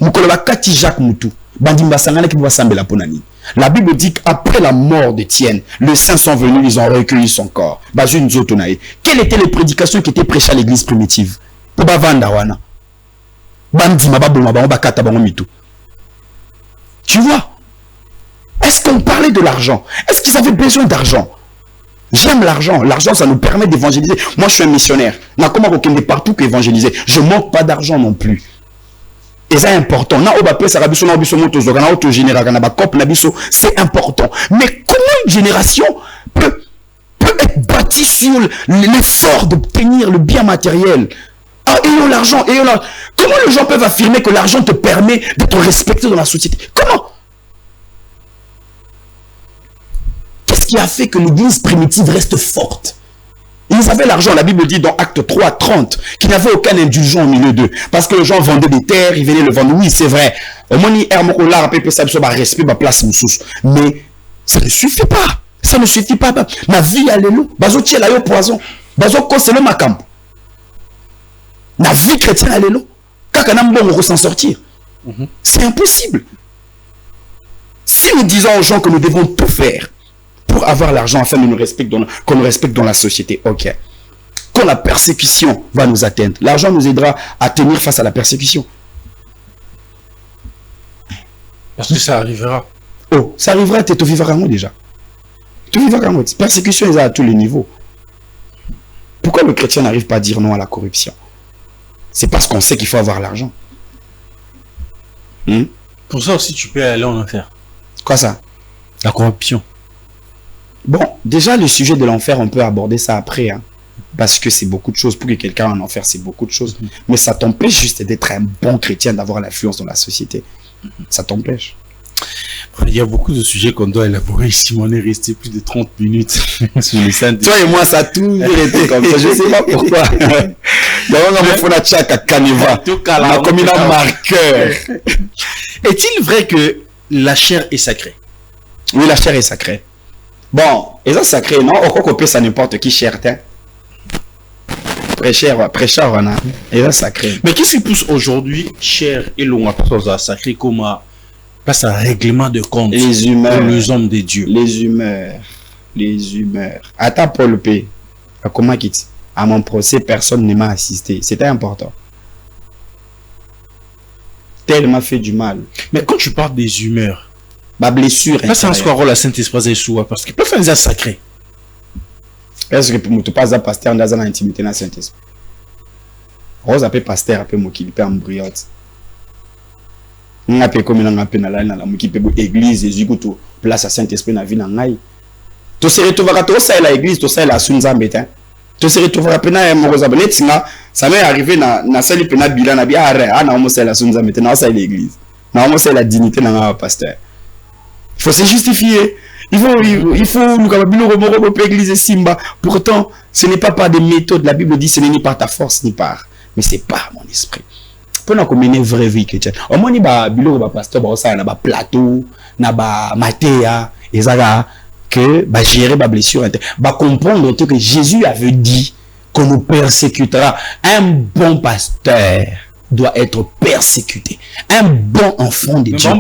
Mukolo Bakati Jacques Moutou. Bandimba Sangana qui doit sambela ponani. La Bible dit qu'après la mort d'Étienne, les saints sont venus, ils ont recueilli son corps. Bazo Nzotonae. Quelles étaient les prédications qui étaient prêchées à l'église primitive? Pour Bavandawana. Bandima Baboma Bakata Bangomitou. Tu vois? Est-ce qu'on parlait de l'argent? Est-ce qu'ils avaient besoin d'argent? J'aime l'argent. L'argent, ça nous permet d'évangéliser. Moi, je suis un missionnaire. On a comment on est partout qu'évangéliser. Je ne manque pas d'argent non plus. Et c'est important. C'est important. Mais comment une génération peut être bâtie sur l'effort d'obtenir le bien matériel? Ah, ayons l'argent, ayons l'argent. Comment les gens peuvent affirmer que l'argent te permet d'être respecté dans la société? Comment? Qu'est-ce qui a fait que l'église primitive reste forte? Ils avaient l'argent, la Bible dit dans Acte 3, 30, qu'il n'y avait aucun indulgent au milieu d'eux. Parce que les gens vendaient des terres, ils venaient le vendre. Oui, c'est vrai. Mais ça ne suffit pas. Ça ne suffit pas. Ma vie, elle est là. Bazo tiens là, poison. Bazo c'est le macam. La vie chrétienne, elle est là. Kakanam bon, on va s'en sortir. C'est impossible. Si nous disons aux gens que nous devons tout faire pour avoir l'argent afin de nous respecter qu'on nous respecte dans la société, ok. Quand la persécution va nous atteindre, l'argent nous aidera à tenir face à la persécution. Parce que ça arrivera. Oh, ça arrivera, tu vivras déjà. Tu vivras persécution est à tous les niveaux. Pourquoi le chrétien n'arrive pas à dire non à la corruption? C'est parce qu'on sait qu'il faut avoir l'argent. Pour ça aussi, tu peux aller en enfer. Quoi ça? La corruption. Bon, déjà, le sujet de l'enfer, on peut aborder ça après. Hein, parce que c'est beaucoup de choses. Pour que quelqu'un en enfer, c'est beaucoup de choses. Mais ça t'empêche juste d'être un bon chrétien, d'avoir l'influence dans la société. Ça t'empêche. Il y a beaucoup de sujets qu'on doit élaborer ici. On est resté plus de 30 minutes sur les scènes. Toi et moi, ça a toujours été comme ça. Je ne sais pas pourquoi. Est-il vrai que la chair est sacrée? Oui, la chair est sacrée. Bon, et ça sacré, non? Au quoi ça n'importe qui cher, hein? Prêcheur, on a. Et ça sacré. Mais qu'est-ce qui pousse aujourd'hui, cher et long à passer à sacré comme à passer à règlement de compte? Les humeurs. Les hommes de Dieu. Les humeurs. Les humeurs. Attends, Paul P. Comment quitte? À mon procès, personne ne m'a assisté. C'était important. Tellement fait du mal. Mais quand tu parles des humeurs, ma blessure. C'est un score la Saint-Esprit sous parce que personne n'est sacré. Est-ce que pour ne pas passer dans l'intimité dans Saint-Esprit? Rose appelle pasteur, appelle mokili, appelle embryote. On appelle comme on appelle dans la mokili, église, Jésus, tout place à Saint-Esprit dans la vie n'angai. Tu se retrouveras tout ça la église, tout ça la sunzambeta. Tu se retrouveras pena moroza benetinga, ça m'est arrivé na sali pena bilan na bia ah na homo c'est la sunzambeta, na ça l'église. Na homo c'est la dignité na pasteur. Il faut se justifier. Il faut nous capabilo remoro pour église Simba. Pourtant, ce n'est pas par des méthodes. La Bible dit ce n'est ni par ta force ni par, mais c'est par mon esprit. Pour nous mener une vraie vie chrétienne. Au moins ni ba bilo ba pasteur ba ça na ba plateau, na ba matéa, et ça que ba gérer ba blessure, ba comprendre que Jésus avait dit qu'on nous persécutera. Un bon pasteur doit être persécuté. Un bon enfant de Dieu. Le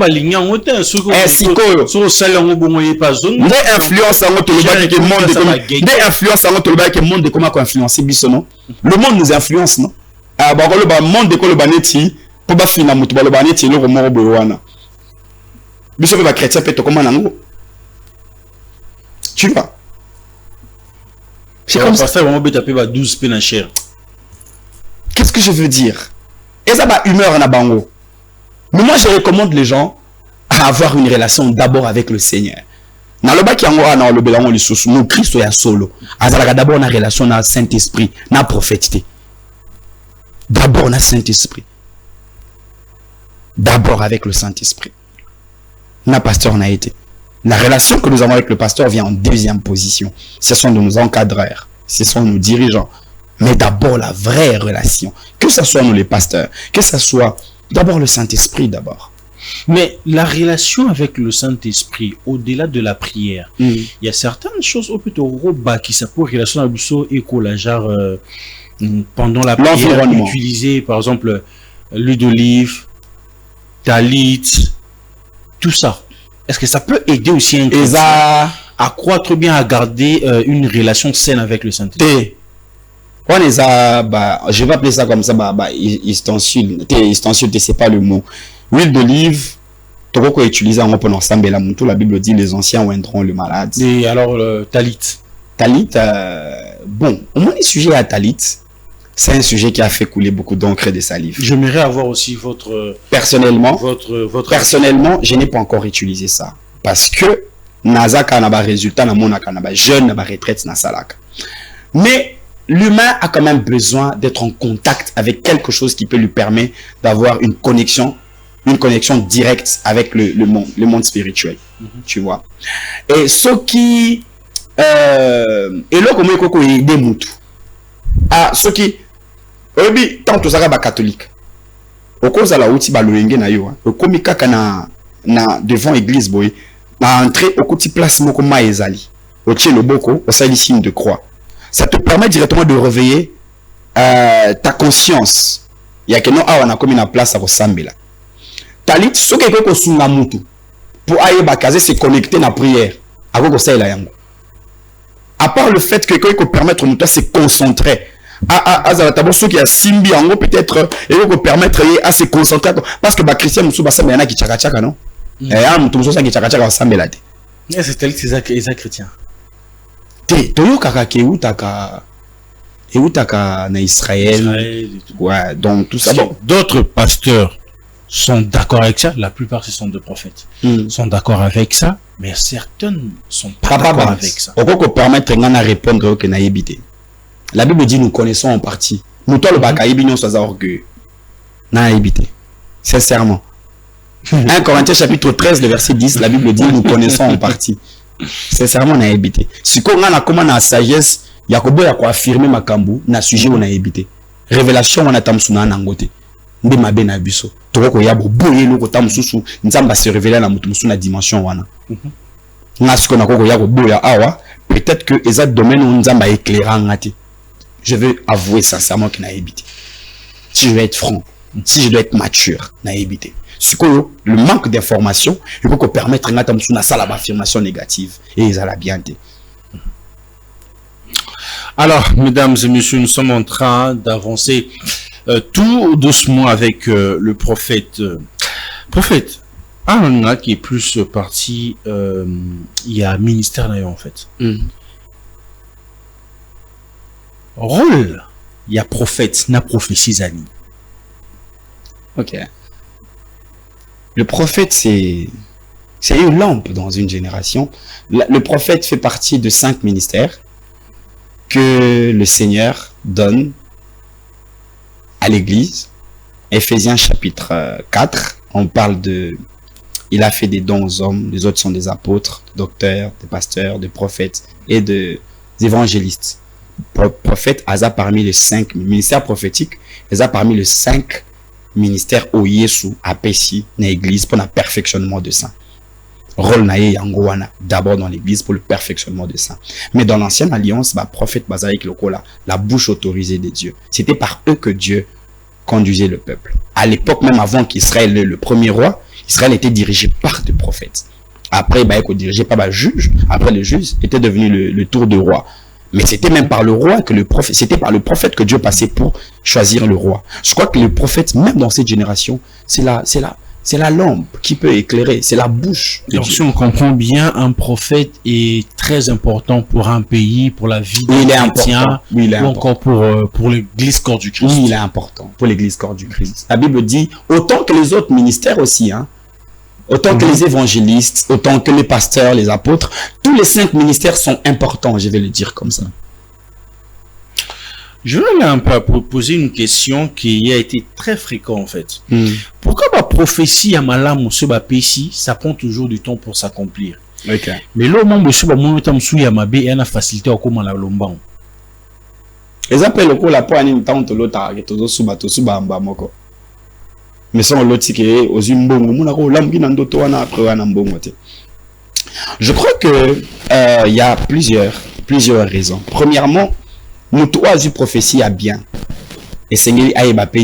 monde nous influence, non? Le monde de Kolobaneti, pour pas finir mon tour, le baneti, le roman Bowana. Bishop va chrétien peut comment nango? Tu vois? C'est comme ça. Qu'est-ce que je veux dire? Et ça va humeur en abango. Mais moi, je recommande les gens à avoir une relation d'abord avec le Seigneur. Dans le bas qui en a le bélan, nous Christ est solo. D'abord, on a relation dans le Saint-Esprit, dans la prophétie. D'abord, dans le Saint-Esprit. D'abord avec le Saint-Esprit. Notre pasteur en a été. La relation que nous avons avec le pasteur vient en deuxième position. Ce sont de nos encadreurs, ce sont nos dirigeants. Mais d'abord la vraie relation. Que ce soit nous les pasteurs, que ce soit d'abord le Saint-Esprit d'abord. Mais la relation avec le Saint-Esprit, au-delà de la prière, il y a certaines choses au plutôt roba qui s'appellent relation avec le genre pendant la prière, utiliser par exemple l'huile d'olive, talit, tout ça. Est-ce que ça peut aider aussi un chrétien à croître bien, à garder une relation saine avec le Saint-Esprit? Je vais appeler ça comme ça, ustensile, c'est pas le mot. L'huile d'olive, tu peux utiliser en open ensemble, la Bible dit les anciens oindront le malade. Et alors, talit? Talit, bon, au moins, le sujet à talit, c'est un sujet qui a fait couler beaucoup d'encre et de salive. J'aimerais avoir aussi votre... Personnellement, votre je n'ai pas encore utilisé ça. Parce que, Nazaka n'a pas résultat, n'a pas jeune, n'a pas retraite, n'a salaka. Mais, l'humain a quand même besoin d'être en contact avec quelque chose qui peut lui permettre d'avoir une connexion directe avec le monde spirituel. Tu vois. Et ce qui... et là, comment il y a des moutons. Ah, ce qui... tant que ça va catholique. Au cause de la outil, baloenge na yo. Au komika kana devant église boy. Na entrée au côté place moko maezali. Au tien le boko, au sali signe de croix. Ça te permet directement de réveiller ta conscience. Il y a que non, on a comme une place à ressembler là. Talit, ce qui est que sunga mutu pour aller bakaze se connecter à la prière. À part le fait que peut permettre de se concentrer. Ceux qui a simbi en gros peut-être et peut permettre à se concentrer parce que les chrétiens nous sont pas qui tchaka non. Et nous sommes qui tchaka ensemble là. C'est tel que c'est chrétien. Na Israël. Ouais, donc tout ça. Bon. D'autres pasteurs sont d'accord avec ça. La plupart, ce sont des prophètes. Sont d'accord avec ça, mais certains sont pas d'accord avec ça. On peut permettre de répondre que na évité. La Bible dit nous connaissons en partie. Nous toi le bakaïbi nous sommes orgueilleux. Na évité. Sincèrement. 1 Corinthiens chapitre 13 le verset 10, la Bible dit nous connaissons en partie. Sincèrement on a évité. Si on a comment la sagesse, Yakobo ya ko affirmer makambu na sujet on a évité. Révélation on a tamsuna nangote. Nde mabe na biso. Toko ya boye loko tamsusu nzamba se révéler na mutu musu na dimension wana. Ngasko na koko ya ko boya awa, peut-être que eza domaine où nzamba éclairant ngati. Je veux avouer sincèrement que n'a évité. Si je veux être franc, si je dois être mature, n'a évité. Ce que le manque d'information, il peut permettre na sala affirmation négative et ils la bien dit. Alors, mesdames et messieurs, nous sommes en train d'avancer tout doucement avec le prophète. Prophète, un qui est plus parti, il y a ministère d'ailleurs en fait. Rôle, il y a prophète, na prophétie zali. Ok. Le prophète, c'est une lampe dans une génération. Le prophète fait partie de 5 ministères que le Seigneur donne à l'Église. Éphésiens chapitre 4, on parle de... Il a fait des dons aux hommes, les autres sont des apôtres, des docteurs, des pasteurs, des prophètes et des évangélistes. Prophète, Asa parmi les 5 ministères prophétiques, Asa parmi les 5 ministères au Yesu à Pessi, dans l'église, pour le perfectionnement de saints. Rôle naïe yangoana, d'abord dans l'église pour le perfectionnement de saints. Mais dans l'ancienne alliance, prophète Bazaïk Lokola, la bouche autorisée de Dieu. C'était par eux que Dieu conduisait le peuple. À l'époque, même avant qu'Israël le premier roi, Israël était dirigé par des prophètes. Après, il était dirigé par le juge. Après, le juge était devenu le tour de roi. Mais c'était même par le roi que le prophète, c'était par le prophète que Dieu passait pour choisir le roi. Je crois que le prophète, même dans cette génération, c'est la lampe qui peut éclairer, c'est la bouche de Donc, Dieu. si on comprend bien, un prophète est très important pour un pays, pour la vie Oui, il est chrétien, important. Oui, il est ou important. encore pour l'église corps du Christ. Oui, il est important pour l'église corps du Christ. La Bible dit, autant que les autres ministères aussi, hein, autant que les évangélistes, autant que les pasteurs, les apôtres, tous les 5 ministères sont importants, je vais le dire comme ça. Je vais aller un peu poser une question qui a été très fréquente en fait. Pourquoi la prophétie à Malam ou Pessi, ça prend toujours du temps pour s'accomplir? Ok. Mais là, au moment où il y a une facilité à comment la lomban. Les appels locaux, la poigne, une tente, l'autre, suba, moko. Mais sans l'autre, c'est que aux je crois que il y a plusieurs raisons. Premièrement, nous trois du prophétie à bien. Et c'est une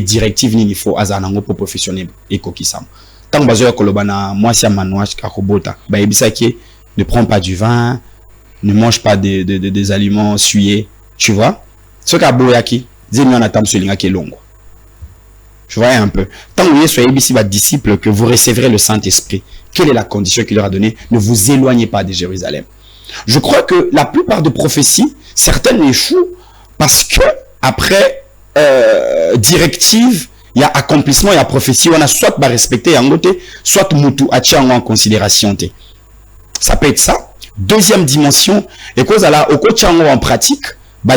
directive ni faut azanango pour professionnel et kokisam. Tant bazo kolobana moi si manouach kakobota. Ba ebisaki ne prends pas du vin, ne mange pas des aliments suyés, tu vois? Ce ka boyaki, zemi on attend selinga ki longo. Je vois un peu. Tant que vous soyez ici, votre disciple, que vous recevrez le Saint-Esprit, quelle est la condition qu'il leur a donnée? Ne vous éloignez pas de Jérusalem. Je crois que la plupart des prophéties, certaines échouent parce que après directive, il y a accomplissement, il y a prophétie, on a soit respecté en côté, soit mutu en considération. Ça peut être ça. Deuxième dimension, et cause à la au coach en pratique,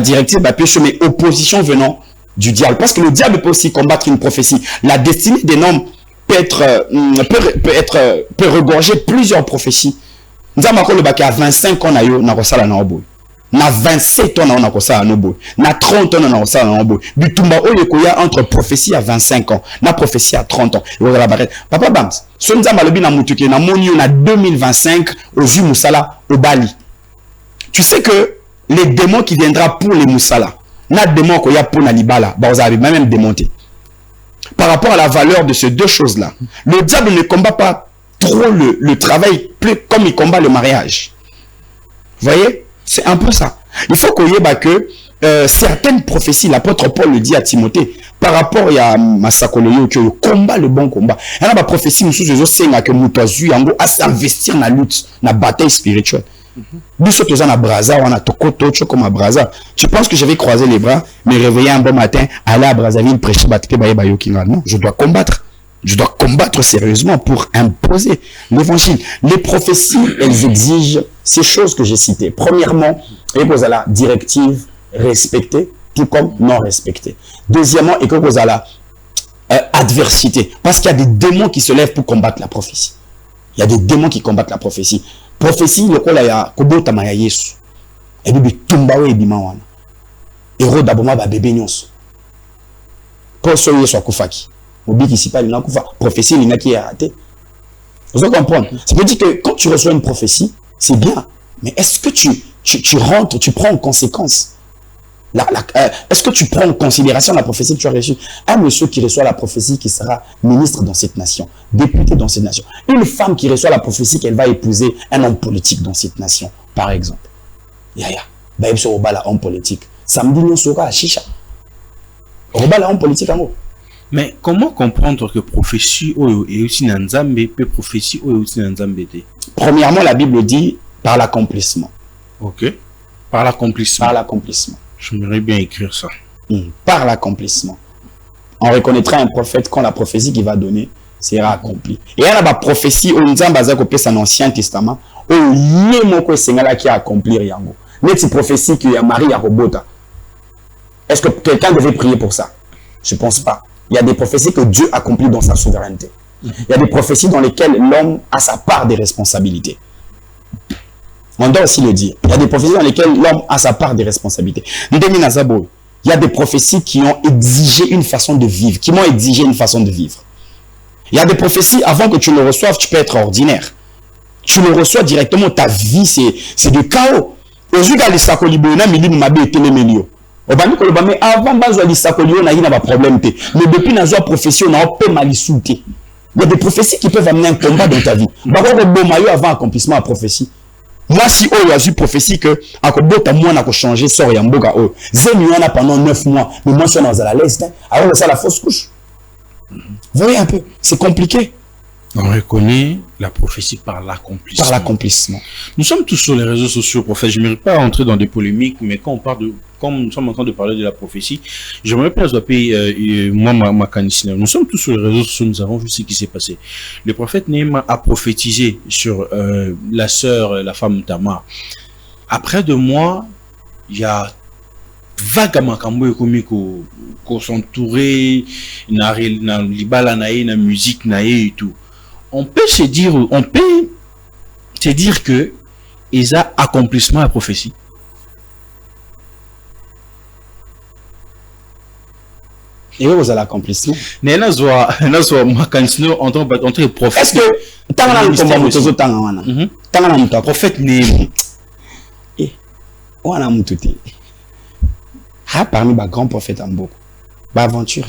directive, mais opposition venant du diable. Parce que le diable peut aussi combattre une prophétie. La destinée des hommes peut regorger plusieurs prophéties. Nous avons le bac à 25 ans, na 27 ans, on a ça na 30 ans, on a ça Bitumba Oyekoya entre prophétie à 25 ans, na prophétie à 30 ans. Papa Bams, ce nous avons le na mutuke na moni na 2025 au Ju Moussala au Bali. Tu sais que les démons qui viendra pour les Moussala, na démon qu'il y a pour Nalibala, vous avez même démonté. Par rapport à la valeur de ces deux choses-là, le diable ne combat pas trop le travail plus comme il combat le mariage. Vous voyez? C'est un peu ça. Il faut qu'on y ait que certaines prophéties, l'apôtre Paul le dit à Timothée, par rapport à Massakoloyo, qui combat le bon combat. Il y a une prophétie, nous sommes que nous à s'investir dans la lutte, dans la bataille spirituelle. Nous sommes dans la Braza, on a Tokoto, comme à Braza. Tu penses que je vais croiser les bras, me réveiller un bon matin, aller à Brazzaville, prêcher, non, je dois combattre. Je dois combattre sérieusement pour imposer l'évangile. Les prophéties, elles exigent ces choses que j'ai citées. Premièrement, vous avez la directive respectée, tout comme non respectée. Deuxièmement, et que vous avez la adversité. Parce qu'il y a des démons qui se lèvent pour combattre la prophétie. Il y a des démons qui combattent la prophétie. Prophétie, le quoi là, Kobota Maya Yesu. Et puis, Tumbawe et Bimawana. Héros d'abord, bébé nyons. Pour ce Yesu Akufaki. Prophétie, il y a qui est raté. Vous comprenez? Ça veut dire que quand tu reçois une prophétie, c'est bien. Mais est-ce que tu rentres, tu prends en conséquence? Est-ce que tu prends en considération la prophétie que tu as reçue? Un monsieur qui reçoit la prophétie qui sera ministre dans cette nation, député dans cette nation. Une femme qui reçoit la prophétie qu'elle va épouser un homme politique dans cette nation, par exemple. Yaya, bah, il homme politique. Samedi, nous sera à Chicha. Homme politique en gros. Mais comment comprendre que prophétie est aussi dans Nzambe, peut prophétie est aussi dans Nzambe? Premièrement, la Bible dit par l'accomplissement. Ok. Par l'accomplissement. Par l'accomplissement. J'aimerais bien écrire ça. Par l'accomplissement. On reconnaîtra un prophète quand la prophétie qu'il va donner sera accomplie. Et il y a la prophétie au Nzamba dans l'Ancien Testament où il y a qui a accompli yango. Mais c'est prophétie qu'il y a Marie à Robota. Est-ce que quelqu'un devait prier pour ça? Je ne pense pas. Il y a des prophéties que Dieu accomplit dans sa souveraineté. Il y a des prophéties dans lesquelles l'homme a sa part des responsabilités. On doit aussi le dire. Il y a des prophéties dans lesquelles l'homme a sa part des responsabilités. Il y a des prophéties qui ont exigé une façon de vivre, qui m'ont exigé une façon de vivre. Il y a des prophéties, avant que tu le reçoives, tu peux être ordinaire. Tu le reçois directement, ta vie, c'est du chaos. Aujourd'hui, il y a avant, il y a problème. Mais depuis la prophétie, on a un mal sauté. Il y a des prophéties qui peuvent amener un combat dans ta vie. Avant accomplissement à prophétie. Moi, si il y a eu prophétie que moi, on a changé, sort et mboga pendant 9 mois, mais moi, je suis dans la leste. Alors, c'est la fausse couche. Vous voyez un peu, c'est compliqué. On reconnaît la prophétie par l'accomplissement. Par l'accomplissement. Nous sommes tous sur les réseaux sociaux, prophète. Je ne mérite pas entrer dans des polémiques, mais quand on parle de, comme nous sommes en train de parler de la prophétie, j'aimerais bien zapper moi ma canicine. Nous sommes tous sur les réseaux sociaux, nous avons vu ce qui s'est passé. Le prophète Néhémie a prophétisé sur la sœur, la femme Tamar. Après 2 mois, il y a vaguement qu'on s'entourait, na libala nae, na musique nae et tout. On peut se dire que ils a accomplissement à prophétie. Et vous avez l'accomplissement. Mais là, en tant que prophète. Est-ce que tant que prophète Néhémie. Parmi les grands prophètes en beaucoup, aventure.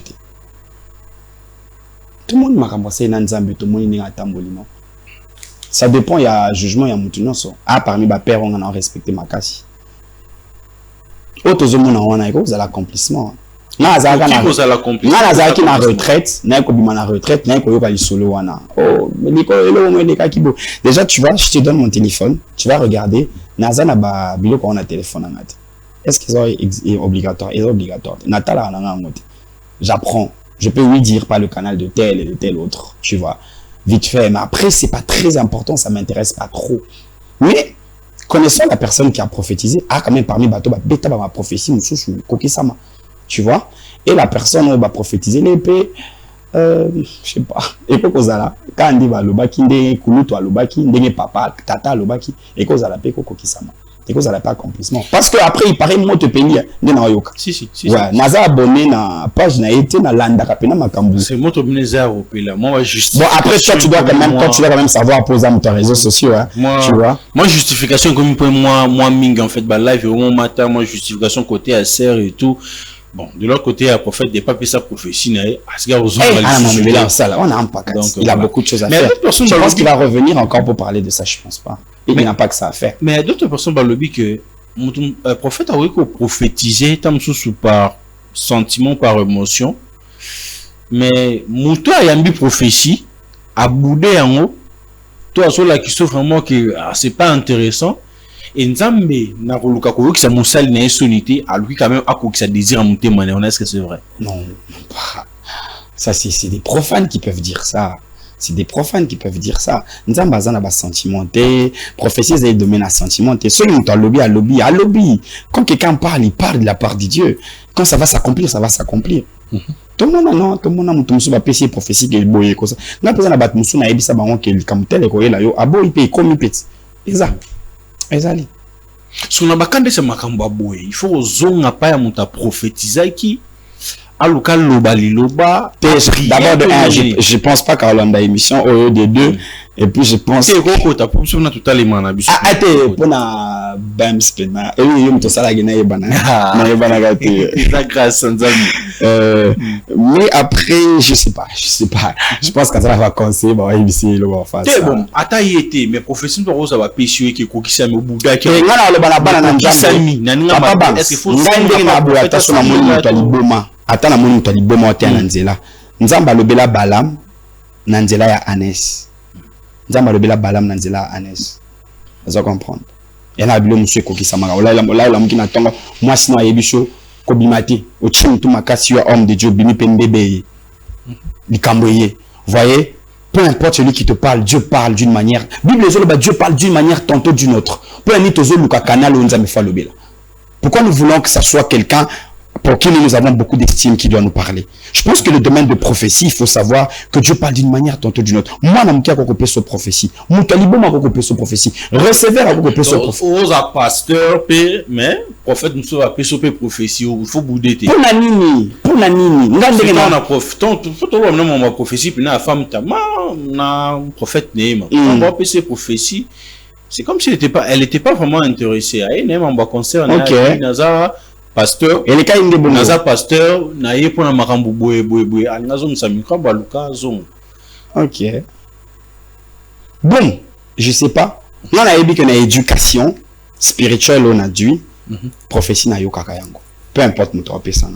Tout le monde m'a remboursé dans Nzambe, tout le monde est tamboli, non. Ça dépend, il y a jugement, il y a mouton. Parmi les pères, on a respecté ma casse. Autres hommes, on a l'accomplissement. Na qui na retraite, na ko bima na retraite, na ko yoka solo wana. Oh, déjà tu vois, je te donne mon téléphone, tu vas regarder, naza na ba biloko on a téléphone en fait. Est-ce qu'ils sont obligatoires? Ils sont obligatoires. Natala j'apprends. Je peux lui dire par le canal de tel et de tel autre, tu vois. Vite fait, mais après c'est pas très important, ça m'intéresse pas trop. Mais connaissant la personne qui a prophétisé, quand même parmi bateau beta ma prophétie mususu kokisama. Tu vois, et la personne va prophétiser l'épée, je sais pas, et que kozala, quand on dit va lobaki ndenge kuluto lobaki ndenge papa tata lobaki et kozala pe kokisama. Et kozala pas accomplissement. Parce que après il paraît moi te payer de na yoka. Si. Ouais, naza abonné na page na été na landa kapena makambu. C'est moi to abonné zéro là. Moi juste. Bon après toi tu dois quand même savoir poser sur tes réseaux sociaux hein. Tu vois. Moi justification comme pour moi ming en fait bah live au moment matin moi justification côté à serre et tout. Bon, de l'autre côté, le prophète n'est pas fait sa prophétie. On a un paquet. Il a beaucoup de choses à faire. Je pense qu'il va revenir encore pour parler de ça, je pense pas. Il n'y a pas que ça à faire. Mais d'autres personnes dans le lobby que le prophète a prophétisé tant par sentiment, par émotion. Mais Moutou a une prophétie, a boudé en haut. Toi, sur la question vraiment que c'est pas intéressant. Et Nzambe na koluka ko ki sa mosali na sonité à lui quand même a ko ki sa désir à monter mané on est-ce que c'est vrai? Non, pas. Ça c'est des profanes qui peuvent dire ça. C'est des profanes qui peuvent dire ça. Nzambe azana ba sentimenté, prophétie c'est domaine à sentimenté. Celui qui à lobby. Quand quelqu'un parle, il parle de la part de Dieu. Quand ça va s'accomplir, ça va s'accomplir. Tout le monde a musu ba pesi prophétie que boye comme ça. Na pesa na bat musu na ebisa bango ke kamtel ko yela yo abo ipe comme petit. Exact. Ezali. Sur la bakande c'est makambo boye. Il faut zonga pa ya muta prophétiser qui aluka loba liloba. D'abord je pense pas qu'à l'anda émission au des deux et puis je pense que ta prophétie na totalement na biso. Pona bams pena. Et yo mto sala gina yebana. Na yebana gati. La grâce mais après je sais pas. Je pense que ça va conseiller ba ici le va faire. C'est bon, ata yete mais prophétie pour ça va pécher qui kokisa me buda qui. Ngana le bana na Nzambe. Est-ce qu'il faut ngande na bo attention na moni to liboma. Ata na moni to liboma te na nzela. Nzamba lobela Balaam na nzela ya Anes. Nzamba lobela Balaam na nzela ya Anes. Vous allez comprendre. Et là, monsieur kokisa manga. Là, mukina tonga. Moi sinon ayebiso kobimate au chim tout makasi wa homme de Dieu bimi pembebe likamboye. Voyez, peu importe celui qui te parle, Dieu parle d'une manière. Bible Dieu parle d'une manière tantôt d'une autre. Peu importe canal où nous avons fait le bel. Pourquoi nous voulons que ça soit quelqu'un pour qui nous avons beaucoup d'estime qui doit nous parler? Je pense que le domaine de prophétie, il faut savoir que Dieu parle d'une manière tantôt d'une autre. Moi, je n'ai pas copié cette prophétie. Moi, je n'ai pas copié cette prophécie. Receveur a copié cette prophétie. Aux pasteur, mais prophète nous a copié cette prophétie. Il faut bouder. Pour Nanini. Pour Nanini. On a prophétie, puis la femme, na prophète Néma. On a copié cette prophétie. C'est comme si elle n'était pas vraiment intéressée. Elle n'a concerne. Pasteur, et les cas de Naza pasteur, na ye pour na makambu boye anazo msamika baluka zon. OK. Bon, je sais pas. Là on a dit que na éducation spirituelle on a dû prophétie na yo kaka yango. Peu importe mon toi ça.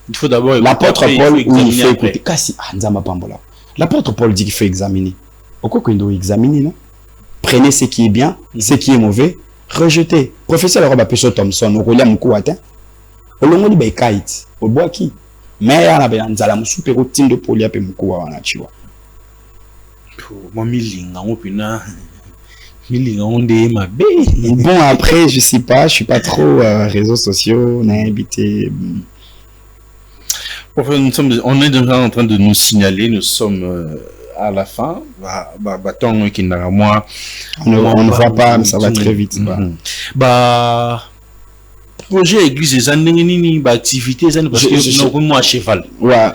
Il faut d'abord l'apôtre Paul où il fait écouter kasi nzamba pambola. L'apôtre Paul dit qu'il faut examiner. Pourquoi qu'on doit examiner non? Prenez ce qui est bien, ce qui est mauvais, rejetez. Professeur Robert Pessoa Thompson, au relais mko atin. Olongoli ba kite, obwaki. Mais ya na ba nzala musupe ko tindo polia pe mko wana chiwa. Moi milinga opina. Milinga onde mabe. Bon après je sais pas, je suis pas trop réseaux sociaux, on a habité. On est déjà en train de nous signaler, nous sommes à la fin. On ne voit pas, mais ça va très vite. Projet église des années, activité parce que nous à cheval. Ouais,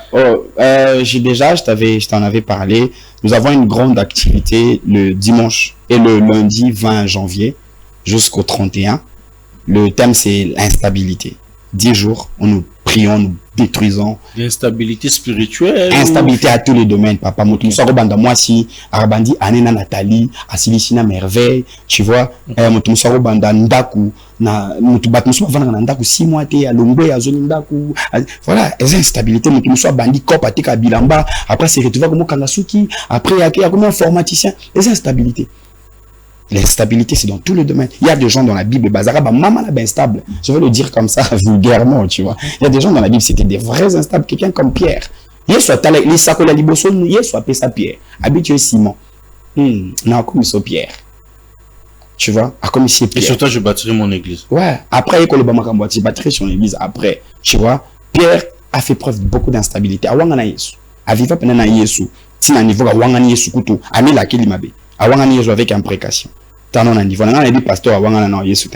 je t'en avais parlé. Nous avons une grande activité le dimanche et le lundi 20 janvier jusqu'au 31. Le thème c'est l'instabilité. 10 jours, on nous prions, nous détruisons. L'instabilité spirituelle. Instabilité à tous les domaines, papa. Moi, si, Arabandi, Anena Nathalie, Asilisina Merveille, tu vois, Motumsaro Banda Ndaku, Mutubatmuso Vana Ndaku, 6 mois, à Lombe, à Zonindaku. Voilà, les instabilités, Mutumso Bandi, Kop, Atika Bilamba, après c'est retrouvé comme Kanasuki, après il y a comme informaticien, les instabilités. L'instabilité, c'est dans tous les domaines. Il y a des gens dans la Bible, Bazara, maman là, instable. Je vais le dire comme ça, vulgairement, tu vois. Il y a des gens dans la Bible, c'était des vrais instables. Quelqu'un comme Pierre. Il soit les sacola liboso, il soit pesa Pierre. Habitué Simon. Non, comme ça Pierre. Tu vois, comme ici Pierre. Et sur toi, je bâtirai mon église. Ouais. Après, il y a bâtirai son église. Après, tu vois, Pierre a fait preuve de beaucoup d'instabilité. Awangana Yesu. Aviva penana Yesu. Tina niveau awangana Yesu kutu. Ami la kilimabe. Awangana Yesu avec imprécation. T'en as un niveau. On a dit pasteur awangana Yesu.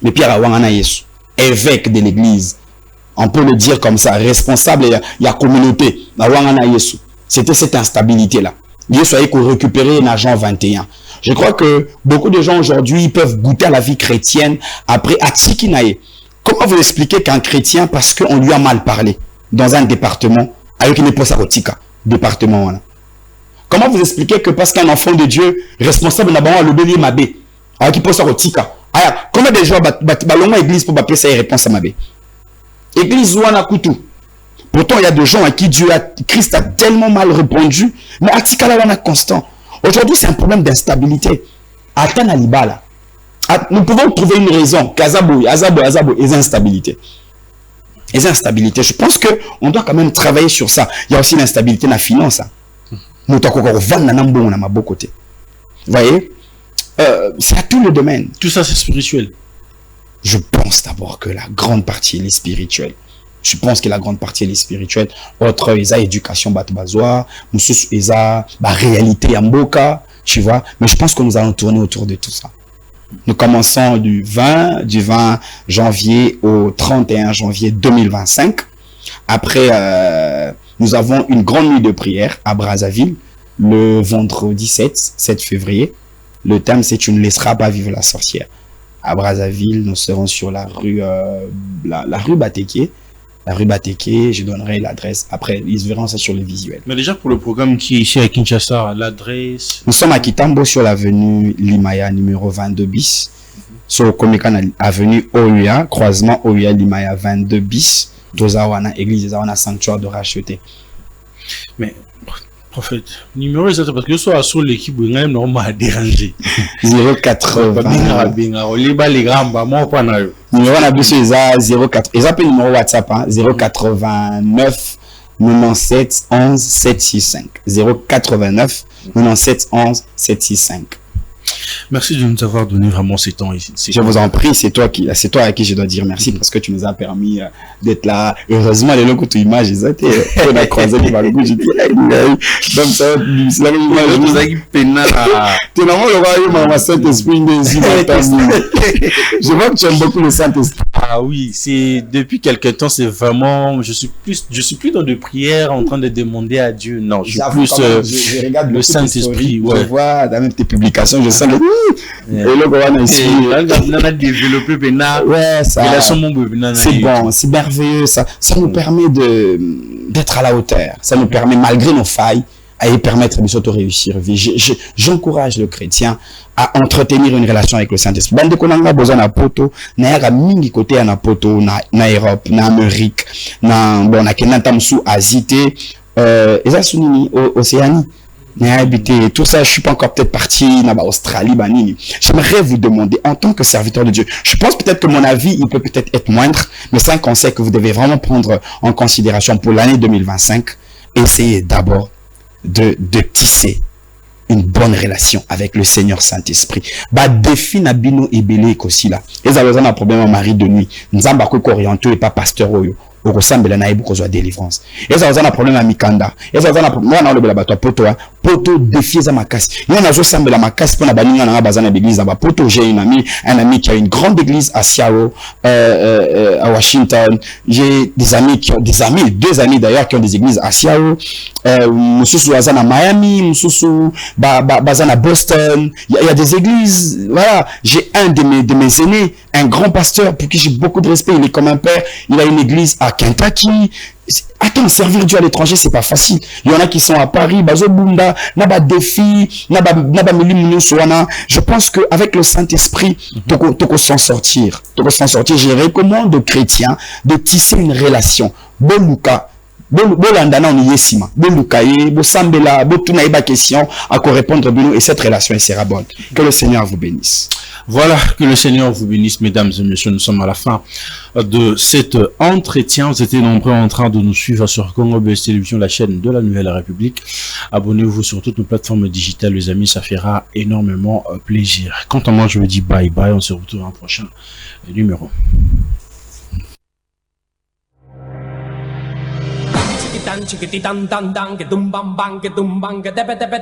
Mais Pierre awangana Yesu. Évêque de l'église. On peut le dire comme ça. Responsable, il y a communauté. Awangana Yesu. C'était cette instabilité-là. Yesu a récupéré dans Jean 21. Je crois que beaucoup de gens aujourd'hui peuvent goûter à la vie chrétienne après Atchikinae. Comment vous expliquez qu'un chrétien, parce qu'on lui a mal parlé dans un département, avec une épouse arotika, département, voilà. Comment vous expliquez que parce qu'un enfant de Dieu, responsable d'abord le bélier mabé, avec une épouse arotika, comment des gens ballon église pour appeler ça réponse à mabé? Église ouana koutou. Pourtant, il y a des gens à qui Christ a tellement mal répondu, mais atikala wana constant. Aujourd'hui, c'est un problème d'instabilité. Atana libala. Nous pouvons trouver une raison. Azabo, les instabilités. Les instabilités. Je pense qu'on doit quand même travailler sur ça. Il y a aussi l'instabilité dans la finance. Nous devons vendre à beau côté. Vous voyez, c'est à tous les domaines. Tout ça, c'est spirituel. Je pense d'abord que la grande partie est spirituelle. Je pense que la grande partie est spirituelle. Autre, ils ont éducation, batbazoa, ils ont réalité en boca, tu vois. Mais je pense que nous allons tourner autour de tout ça. Nous commençons du 20 janvier au 31 janvier 2025. Après, nous avons une grande nuit de prière à Brazzaville, le vendredi 7 février. Le thème, c'est « Tu ne laisseras pas vivre la sorcière ». À Brazzaville, nous serons sur la rue Batéké. La rue Batéké, je donnerai l'adresse. Après, ils verront ça sur le visuel. Mais déjà pour le programme qui est ici à Kinshasa, l'adresse... Nous sommes à Kitambo sur l'avenue Limaya numéro 22 bis. Sur le Komikan avenue Ouya, croisement Ouya Limaya 22 bis. Dozawana, église Dozawana, sanctuaire de racheter. Mais Prophète, numéro c'est parce que soit sur l'équipe, vous avez normalement dérangé. 080. Numéro on a besoin de 04. Ils appellent numéro WhatsApp, hein, 089 97 11 765. 089 97 11 765. Merci de nous avoir donné vraiment ces temps ici. Je vous en prie, c'est toi à qui je dois dire merci parce que tu nous as permis d'être là. Heureusement, les locaux, tu images, ils étaient, on a croisé qui va le goût, j'ai dit, donc ça, c'est la même image. Je vous ai dit, tu n'as pas le Saint-Esprit, je vois que tu aimes beaucoup le Saint-Esprit. Ah oui, c'est, depuis quelque temps, c'est vraiment, je suis plus dans de prières en train de demander à Dieu. Non, je suis plus, je regarde le Saint-Esprit, ouais. Je vois dans même tes publications, je sens le, et là, on a ici. On a développé, ouais, ça, c'est bon, c'est merveilleux, ça nous permet d'être à la hauteur, ça nous permet, malgré nos failles, à y permettre de s'auto-réussir. J'encourage le chrétien à entretenir une relation avec le Saint-Esprit. Bande qu'on a besoin na poto, na yaka mingi côté na poto, na Europe, na Amérique, na bon na Kenya tamsu Asie, eza sunini Océanie. Na habité tout ça, je suis pas encore peut-être parti na Australie banini. J'aimerais vous demander en tant que serviteur de Dieu. Je pense peut-être que mon avis il peut peut-être être moindre, mais c'est un conseil que vous devez vraiment prendre en considération pour l'année 2025. Essayez d'abord de tisser une bonne relation avec le Seigneur Saint-Esprit. Ba défi na bino ebele aussi là. Et ça a un problème en mari de nuit. Nzamba ko orienté et pas pasteur oyo. Au ressemble na ibu ko zo délivrance. Et ça a un problème à Mikanda. Et ça a un problème na le bato poto défi za makasi. Yo na zo sambela makasi pona baninga na bazana d'église ba poto. J'ai un ami qui a une grande église à Seattle, à Washington. J'ai deux amis d'ailleurs qui ont des églises à Seattle. Mususu azana Miami, mususu bazana Boston. Il y a des églises, voilà. J'ai un de mes aînés, un grand pasteur pour qui j'ai beaucoup de respect. Il est comme un père. Il a une église à Kentucky. Attends, servir Dieu à l'étranger, c'est pas facile. Il y en a qui sont à Paris, Bazo Bunda, Naba Défi, Naba Milim Soana. Je pense qu'avec le Saint-Esprit, toko s'en sortir. Je recommande aux chrétiens de tisser une relation. Boluka. Bolandana on y est sima. Bolukaye, Bosambela, Botuna eba question, à quoi répondre Bino et cette relation elle sera bonne. Que le Seigneur vous bénisse. Voilà, que le Seigneur vous bénisse, mesdames et messieurs. Nous sommes à la fin de cet entretien. Vous étiez nombreux en train de nous suivre sur Congo Buzz Télévision, la chaîne de la Nouvelle République. Abonnez-vous sur toutes nos plateformes digitales, les amis. Ça fera énormément plaisir. Quant à moi, je vous dis bye bye. On se retrouve dans un prochain numéro. Chiquititan tan tan que tumban bang que tumban que tepe tepe.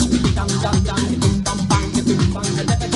Chiquititan tan tan que tumban bang que tumban que tepe tepe.